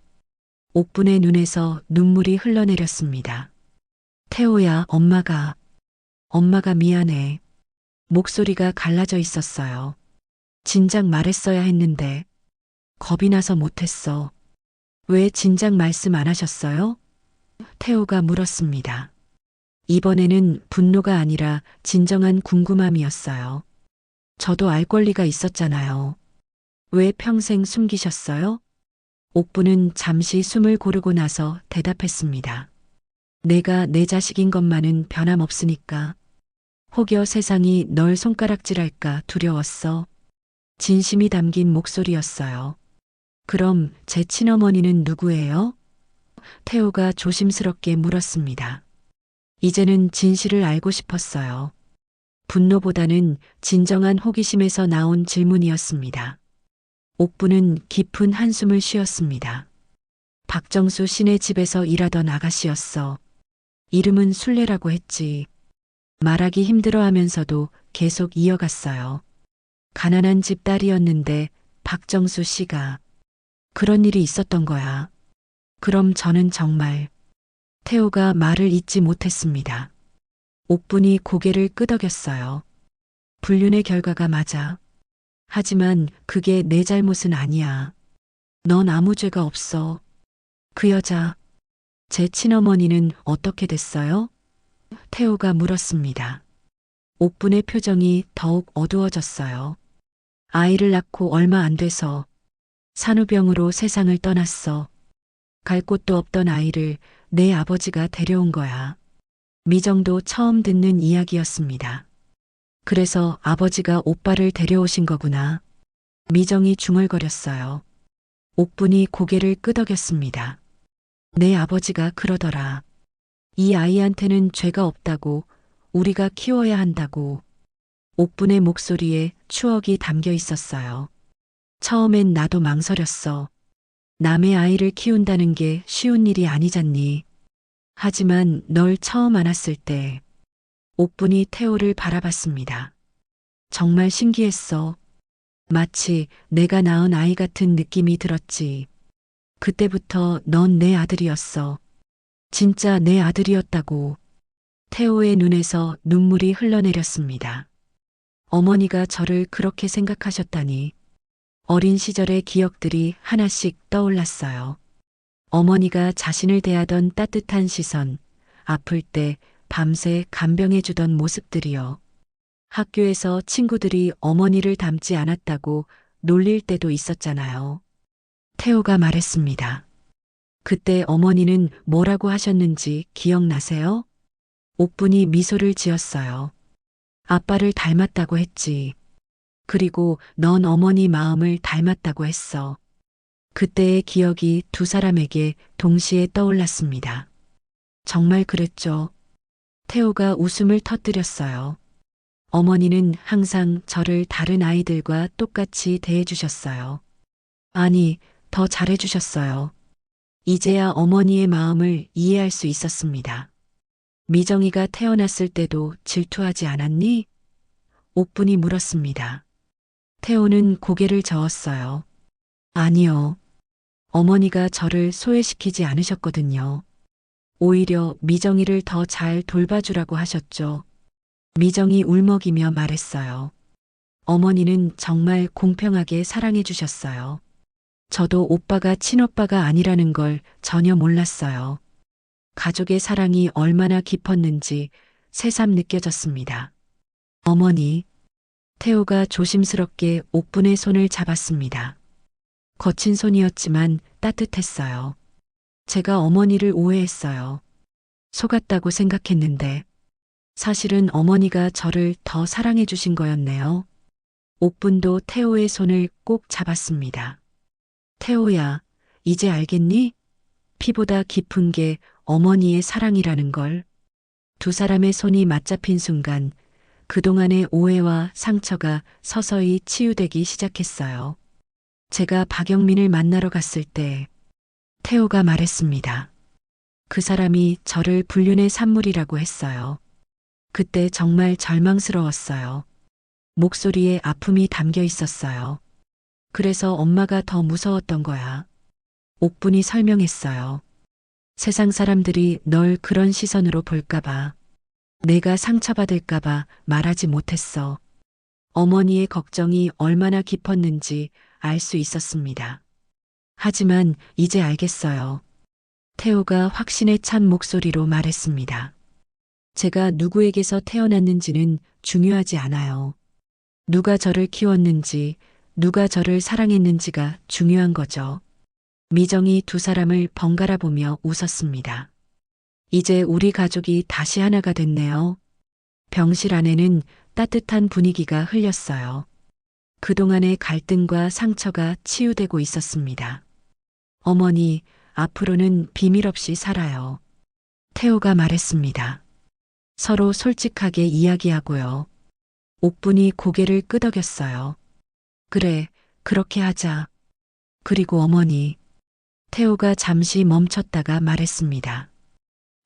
옥분의 눈에서 눈물이 흘러내렸습니다. 태호야, 엄마가 미안해. 목소리가 갈라져 있었어요. 진작 말했어야 했는데 겁이 나서 못했어. 왜 진작 말씀 안 하셨어요? 태호가 물었습니다. 이번에는 분노가 아니라 진정한 궁금함이었어요. 저도 알 권리가 있었잖아요. 왜 평생 숨기셨어요? 옥분은 잠시 숨을 고르고 나서 대답했습니다. 내가 내 자식인 것만은 변함없으니까. 혹여 세상이 널 손가락질할까 두려웠어. 진심이 담긴 목소리였어요. 그럼 제 친어머니는 누구예요? 태호가 조심스럽게 물었습니다. 이제는 진실을 알고 싶었어요. 분노보다는 진정한 호기심에서 나온 질문이었습니다. 옥분은 깊은 한숨을 쉬었습니다. 박정수 씨네 집에서 일하던 아가씨였어. 이름은 순례라고 했지. 말하기 힘들어하면서도 계속 이어갔어요. 가난한 집 딸이었는데 박정수 씨가 그런 일이 있었던 거야. 그럼 저는 정말 태호가 말을 잇지 못했습니다. 옥분이 고개를 끄덕였어요. 불륜의 결과가 맞아. 하지만 그게 내 잘못은 아니야. 넌 아무 죄가 없어. 그 여자, 제 친어머니는 어떻게 됐어요? 태호가 물었습니다. 옥분의 표정이 더욱 어두워졌어요. 아이를 낳고 얼마 안 돼서 산후병으로 세상을 떠났어. 갈 곳도 없던 아이를 내 아버지가 데려온 거야. 미정도 처음 듣는 이야기였습니다. 그래서 아버지가 오빠를 데려오신 거구나. 미정이 중얼거렸어요. 옥분이 고개를 끄덕였습니다. 내 아버지가 그러더라. 이 아이한테는 죄가 없다고, 우리가 키워야 한다고. 옥분의 목소리에 추억이 담겨 있었어요. 처음엔 나도 망설였어. 남의 아이를 키운다는 게 쉬운 일이 아니잖니. 하지만 널 처음 안았을 때 옥분이 태호를 바라봤습니다. 정말 신기했어. 마치 내가 낳은 아이 같은 느낌이 들었지. 그때부터 넌 내 아들이었어. 진짜 내 아들이었다고. 태호의 눈에서 눈물이 흘러내렸습니다. 어머니가 저를 그렇게 생각하셨다니. 어린 시절의 기억들이 하나씩 떠올랐어요. 어머니가 자신을 대하던 따뜻한 시선, 아플 때 밤새 간병해주던 모습들이요. 학교에서 친구들이 어머니를 닮지 않았다고 놀릴 때도 있었잖아요. 태호가 말했습니다. 그때 어머니는 뭐라고 하셨는지 기억나세요? 옥분이 미소를 지었어요. 아빠를 닮았다고 했지. 그리고 넌 어머니 마음을 닮았다고 했어. 그때의 기억이 두 사람에게 동시에 떠올랐습니다. 정말 그랬죠. 태호가 웃음을 터뜨렸어요. 어머니는 항상 저를 다른 아이들과 똑같이 대해주셨어요. 아니, 더 잘해주셨어요. 이제야 어머니의 마음을 이해할 수 있었습니다. 미정이가 태어났을 때도 질투하지 않았니? 옥분이 물었습니다. 태호는 고개를 저었어요. 아니요. 어머니가 저를 소외시키지 않으셨거든요. 오히려 미정이를 더 잘 돌봐주라고 하셨죠. 미정이 울먹이며 말했어요. 어머니는 정말 공평하게 사랑해 주셨어요. 저도 오빠가 친오빠가 아니라는 걸 전혀 몰랐어요. 가족의 사랑이 얼마나 깊었는지 새삼 느껴졌습니다. 어머니, 태호가 조심스럽게 옥분의 손을 잡았습니다. 거친 손이었지만 따뜻했어요. 제가 어머니를 오해했어요. 속았다고 생각했는데 사실은 어머니가 저를 더 사랑해 주신 거였네요. 옥분도 태호의 손을 꼭 잡았습니다. 태호야, 이제 알겠니? 피보다 깊은 게 어머니의 사랑이라는 걸. 두 사람의 손이 맞잡힌 순간 그동안의 오해와 상처가 서서히 치유되기 시작했어요. 제가 박영민을 만나러 갔을 때 태호가 말했습니다. 그 사람이 저를 불륜의 산물이라고 했어요. 그때 정말 절망스러웠어요. 목소리에 아픔이 담겨 있었어요. 그래서 엄마가 더 무서웠던 거야. 옥분이 설명했어요. 세상 사람들이 널 그런 시선으로 볼까봐, 내가 상처받을까봐 말하지 못했어. 어머니의 걱정이 얼마나 깊었는지 알 수 있었습니다. 하지만 이제 알겠어요. 태호가 확신에 찬 목소리로 말했습니다. 제가 누구에게서 태어났는지는 중요하지 않아요. 누가 저를 키웠는지, 누가 저를 사랑했는지가 중요한 거죠. 미정이 두 사람을 번갈아 보며 웃었습니다. 이제 우리 가족이 다시 하나가 됐네요. 병실 안에는 따뜻한 분위기가 흘렸어요. 그동안의 갈등과 상처가 치유되고 있었습니다. 어머니, 앞으로는 비밀 없이 살아요. 태호가 말했습니다. 서로 솔직하게 이야기하고요. 옥분이 고개를 끄덕였어요. 그래, 그렇게 하자. 그리고 어머니. 태호가 잠시 멈췄다가 말했습니다.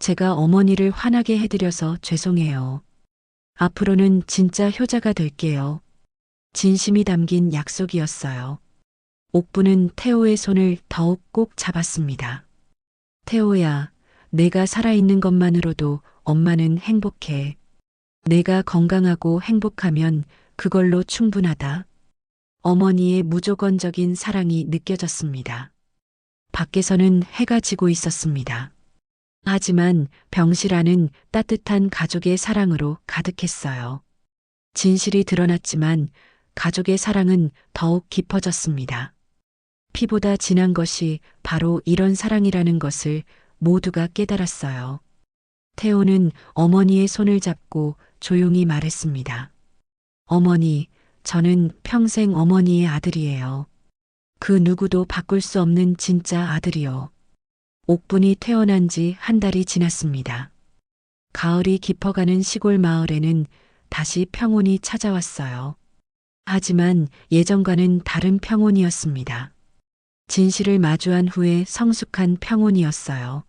제가 어머니를 화나게 해드려서 죄송해요. 앞으로는 진짜 효자가 될게요. 진심이 담긴 약속이었어요. 옥부는 태호의 손을 더욱 꼭 잡았습니다. 태호야, 내가 살아있는 것만으로도 엄마는 행복해. 내가 건강하고 행복하면 그걸로 충분하다. 어머니의 무조건적인 사랑이 느껴졌습니다. 밖에서는 해가 지고 있었습니다. 하지만 병실 안은 따뜻한 가족의 사랑으로 가득했어요. 진실이 드러났지만 가족의 사랑은 더욱 깊어졌습니다. 피보다 진한 것이 바로 이런 사랑이라는 것을 모두가 깨달았어요. 태호는 어머니의 손을 잡고 조용히 말했습니다. 어머니, 저는 평생 어머니의 아들이에요. 그 누구도 바꿀 수 없는 진짜 아들이요. 옥분이 태어난 지 한 달이 지났습니다. 가을이 깊어가는 시골 마을에는 다시 평온이 찾아왔어요. 하지만 예전과는 다른 평온이었습니다. 진실을 마주한 후에 성숙한 평온이었어요.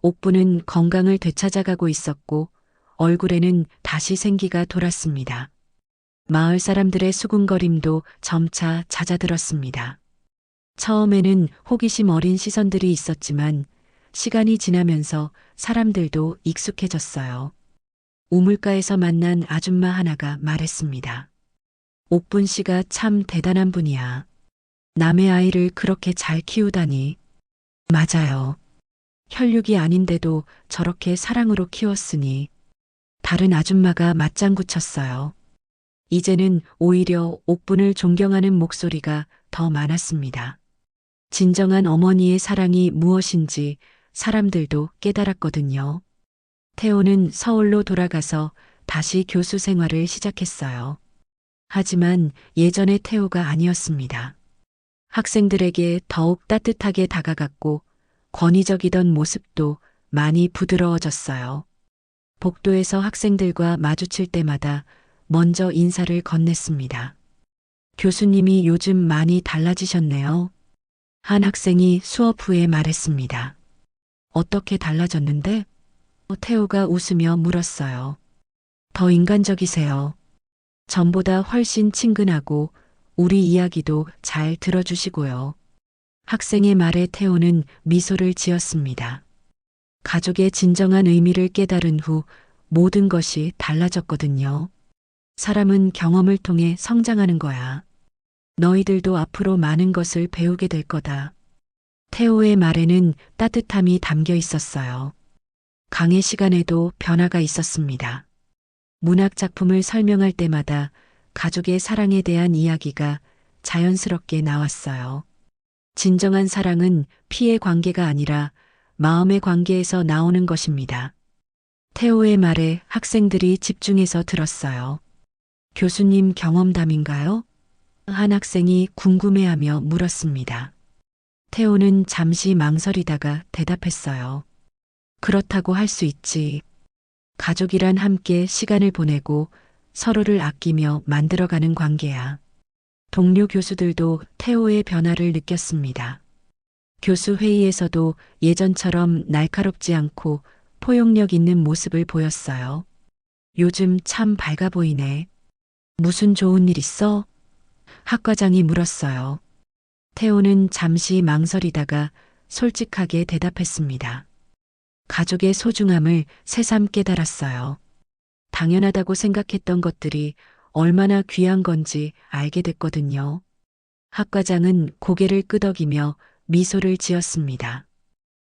옥부는 건강을 되찾아가고 있었고 얼굴에는 다시 생기가 돌았습니다. 마을 사람들의 수군거림도 점차 잦아들었습니다. 처음에는 호기심 어린 시선들이 있었지만 시간이 지나면서 사람들도 익숙해졌어요. 우물가에서 만난 아줌마 하나가 말했습니다. 옥분 씨가 참 대단한 분이야. 남의 아이를 그렇게 잘 키우다니. 맞아요. 혈육이 아닌데도 저렇게 사랑으로 키웠으니. 다른 아줌마가 맞장구 쳤어요. 이제는 오히려 옥분을 존경하는 목소리가 더 많았습니다. 진정한 어머니의 사랑이 무엇인지 사람들도 깨달았거든요. 태호는 서울로 돌아가서 다시 교수 생활을 시작했어요. 하지만 예전의 태호가 아니었습니다. 학생들에게 더욱 따뜻하게 다가갔고 권위적이던 모습도 많이 부드러워졌어요. 복도에서 학생들과 마주칠 때마다 먼저 인사를 건넸습니다. 교수님이 요즘 많이 달라지셨네요. 한 학생이 수업 후에 말했습니다. 어떻게 달라졌는데? 태호가 웃으며 물었어요. 더 인간적이세요. 전보다 훨씬 친근하고 우리 이야기도 잘 들어주시고요. 학생의 말에 태호는 미소를 지었습니다. 가족의 진정한 의미를 깨달은 후 모든 것이 달라졌거든요. 사람은 경험을 통해 성장하는 거야. 너희들도 앞으로 많은 것을 배우게 될 거다. 태호의 말에는 따뜻함이 담겨 있었어요. 강의 시간에도 변화가 있었습니다. 문학 작품을 설명할 때마다 가족의 사랑에 대한 이야기가 자연스럽게 나왔어요. 진정한 사랑은 피의 관계가 아니라 마음의 관계에서 나오는 것입니다. 태호의 말에 학생들이 집중해서 들었어요. 교수님 경험담인가요? 한 학생이 궁금해하며 물었습니다. 태호는 잠시 망설이다가 대답했어요. 그렇다고 할 수 있지. 가족이란 함께 시간을 보내고 서로를 아끼며 만들어가는 관계야. 동료 교수들도 태호의 변화를 느꼈습니다. 교수 회의에서도 예전처럼 날카롭지 않고 포용력 있는 모습을 보였어요. 요즘 참 밝아 보이네. 무슨 좋은 일 있어? 학과장이 물었어요. 태호는 잠시 망설이다가 솔직하게 대답했습니다. 가족의 소중함을 새삼 깨달았어요. 당연하다고 생각했던 것들이 얼마나 귀한 건지 알게 됐거든요. 학과장은 고개를 끄덕이며 미소를 지었습니다.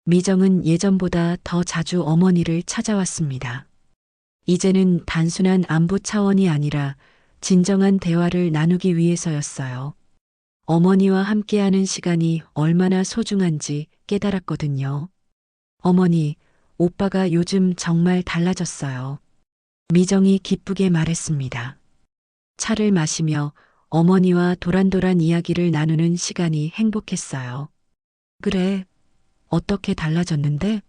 미정은 예전보다 더 자주 어머니를 찾아왔습니다. 이제는 단순한 안부 차원이 아니라 진정한 대화를 나누기 위해서였어요. 어머니와 함께하는 시간이 얼마나 소중한지 깨달았거든요. 어머니, 오빠가 요즘 정말 달라졌어요. 미정이 기쁘게 말했습니다. 차를 마시며 어머니와 도란도란 이야기를 나누는 시간이 행복했어요. 그래, 어떻게 달라졌는데?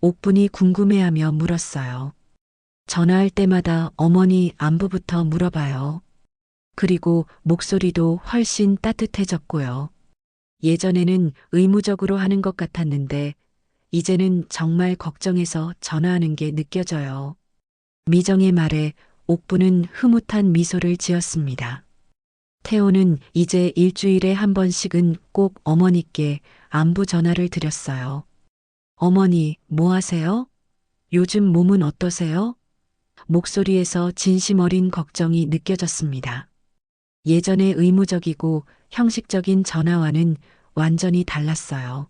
옥분이 궁금해하며 물었어요. 전화할 때마다 어머니 안부부터 물어봐요. 그리고 목소리도 훨씬 따뜻해졌고요. 예전에는 의무적으로 하는 것 같았는데 이제는 정말 걱정해서 전화하는 게 느껴져요. 미정의 말에 옥부는 흐뭇한 미소를 지었습니다. 태호는 이제 일주일에 한 번씩은 꼭 어머니께 안부 전화를 드렸어요. 어머니, 뭐 하세요? 요즘 몸은 어떠세요? 목소리에서 진심 어린 걱정이 느껴졌습니다. 예전의 의무적이고 형식적인 전화와는 완전히 달랐어요.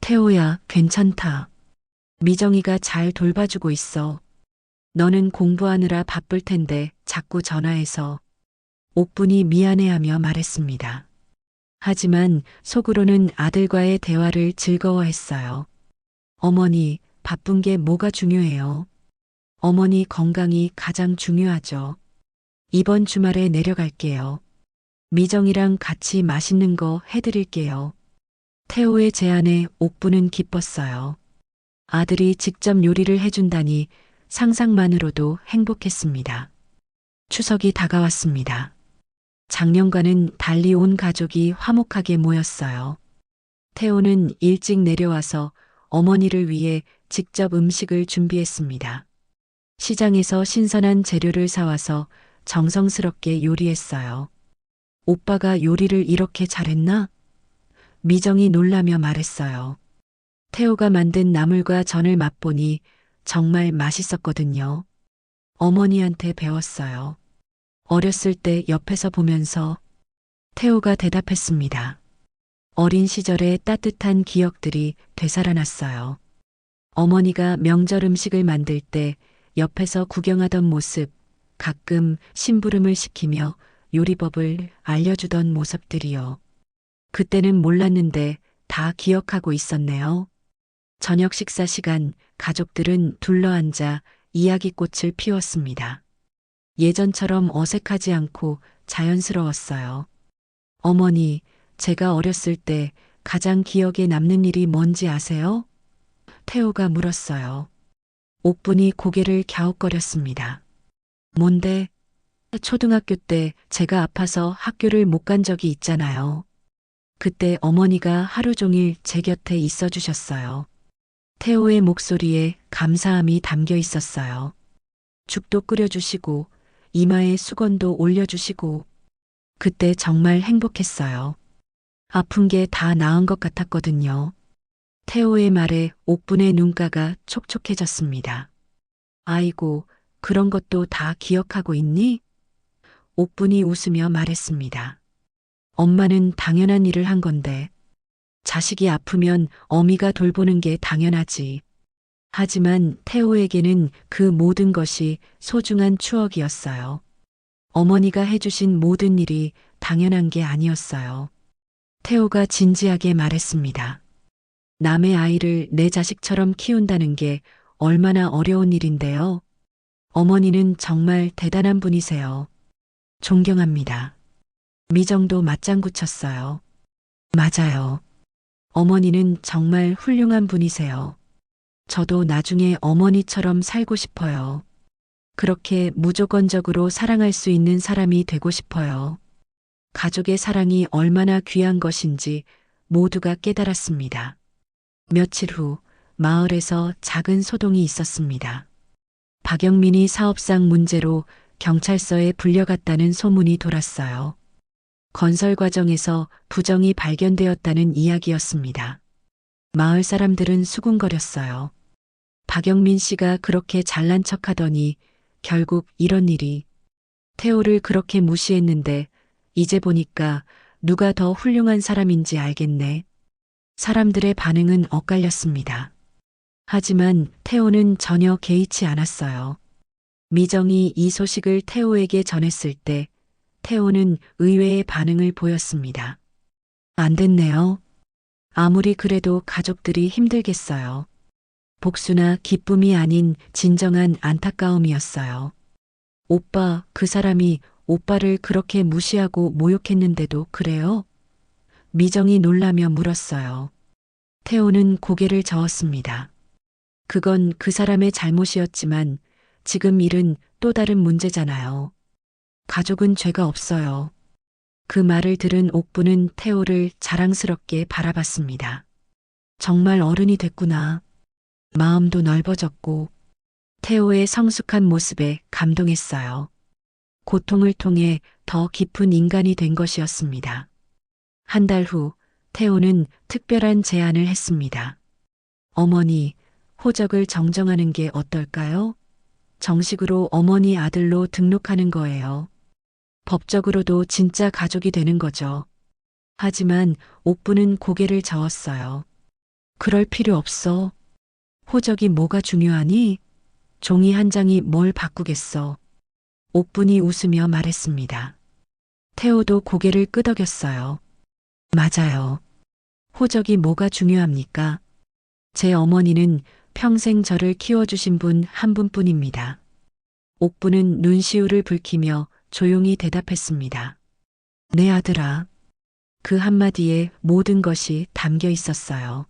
태호야, 괜찮다. 미정이가 잘 돌봐주고 있어. 너는 공부하느라 바쁠 텐데 자꾸 전화해서. 옥분이 미안해하며 말했습니다. 하지만 속으로는 아들과의 대화를 즐거워했어요. 어머니, 바쁜 게 뭐가 중요해요? 어머니 건강이 가장 중요하죠. 이번 주말에 내려갈게요. 미정이랑 같이 맛있는 거 해드릴게요. 태호의 제안에 옥부는 기뻤어요. 아들이 직접 요리를 해준다니 상상만으로도 행복했습니다. 추석이 다가왔습니다. 작년과는 달리 온 가족이 화목하게 모였어요. 태호는 일찍 내려와서 어머니를 위해 직접 음식을 준비했습니다. 시장에서 신선한 재료를 사와서 정성스럽게 요리했어요. 오빠가 요리를 이렇게 잘했나? 미정이 놀라며 말했어요. 태호가 만든 나물과 전을 맛보니 정말 맛있었거든요. 어머니한테 배웠어요. 어렸을 때 옆에서 보면서 태호가 대답했습니다. 어린 시절의 따뜻한 기억들이 되살아났어요. 어머니가 명절 음식을 만들 때 옆에서 구경하던 모습, 가끔 심부름을 시키며 요리법을 알려주던 모습들이요. 그때는 몰랐는데 다 기억하고 있었네요. 저녁 식사 시간 가족들은 둘러앉아 이야기꽃을 피웠습니다. 예전처럼 어색하지 않고 자연스러웠어요. 어머니, 제가 어렸을 때 가장 기억에 남는 일이 뭔지 아세요? 태호가 물었어요. 옥분이 고개를 갸웃거렸습니다. 뭔데? 초등학교 때 제가 아파서 학교를 못 간 적이 있잖아요. 그때 어머니가 하루 종일 제 곁에 있어 주셨어요. 태호의 목소리에 감사함이 담겨 있었어요. 죽도 끓여주시고 이마에 수건도 올려주시고 그때 정말 행복했어요. 아픈 게 다 나은 것 같았거든요. 태호의 말에 옥분의 눈가가 촉촉해졌습니다. 아이고, 그런 것도 다 기억하고 있니? 옥분이 웃으며 말했습니다. 엄마는 당연한 일을 한 건데, 자식이 아프면 어미가 돌보는 게 당연하지. 하지만 태호에게는 그 모든 것이 소중한 추억이었어요. 어머니가 해주신 모든 일이 당연한 게 아니었어요. 태호가 진지하게 말했습니다. 남의 아이를 내 자식처럼 키운다는 게 얼마나 어려운 일인데요. 어머니는 정말 대단한 분이세요. 존경합니다. 미정도 맞장구 쳤어요. 맞아요. 어머니는 정말 훌륭한 분이세요. 저도 나중에 어머니처럼 살고 싶어요. 그렇게 무조건적으로 사랑할 수 있는 사람이 되고 싶어요. 가족의 사랑이 얼마나 귀한 것인지 모두가 깨달았습니다. 며칠 후 마을에서 작은 소동이 있었습니다. 박영민이 사업상 문제로 경찰서에 불려갔다는 소문이 돌았어요. 건설 과정에서 부정이 발견되었다는 이야기였습니다. 마을 사람들은 수군거렸어요. 박영민 씨가 그렇게 잘난 척하더니 결국 이런 일이. 태호를 그렇게 무시했는데 이제 보니까 누가 더 훌륭한 사람인지 알겠네. 사람들의 반응은 엇갈렸습니다. 하지만 태호는 전혀 개의치 않았어요. 미정이 이 소식을 태호에게 전했을 때 태호는 의외의 반응을 보였습니다. 안 됐네요. 아무리 그래도 가족들이 힘들겠어요. 복수나 기쁨이 아닌 진정한 안타까움이었어요. 오빠, 그 사람이 오빠를 그렇게 무시하고 모욕했는데도 그래요? 미정이 놀라며 물었어요. 태호는 고개를 저었습니다. 그건 그 사람의 잘못이었지만 지금 일은 또 다른 문제잖아요. 가족은 죄가 없어요. 그 말을 들은 옥부는 태호를 자랑스럽게 바라봤습니다. 정말 어른이 됐구나. 마음도 넓어졌고 태호의 성숙한 모습에 감동했어요. 고통을 통해 더 깊은 인간이 된 것이었습니다. 한 달 후, 태호는 특별한 제안을 했습니다. 어머니, 호적을 정정하는 게 어떨까요? 정식으로 어머니 아들로 등록하는 거예요. 법적으로도 진짜 가족이 되는 거죠. 하지만 옥부는 고개를 저었어요. 그럴 필요 없어. 호적이 뭐가 중요하니? 종이 한 장이 뭘 바꾸겠어. 옥분이 웃으며 말했습니다. 태호도 고개를 끄덕였어요. 맞아요. 호적이 뭐가 중요합니까? 제 어머니는 평생 저를 키워주신 분 한 분뿐입니다. 옥부는 눈시울을 붉히며 조용히 대답했습니다. 내 아들아. 그 한마디에 모든 것이 담겨 있었어요.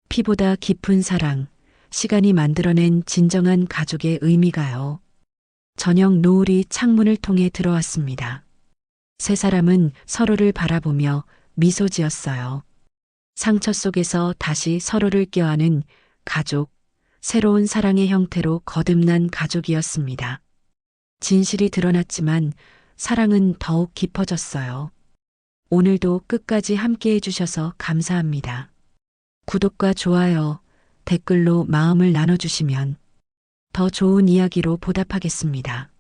피보다 깊은 사랑, 시간이 만들어낸 진정한 가족의 의미가요. 저녁 노을이 창문을 통해 들어왔습니다. 세 사람은 서로를 바라보며 미소 지었어요. 상처 속에서 다시 서로를 껴안은 가족, 새로운 사랑의 형태로 거듭난 가족이었습니다. 진실이 드러났지만 사랑은 더욱 깊어졌어요. 오늘도 끝까지 함께 해주셔서 감사합니다. 구독과 좋아요, 댓글로 마음을 나눠주시면 더 좋은 이야기로 보답하겠습니다.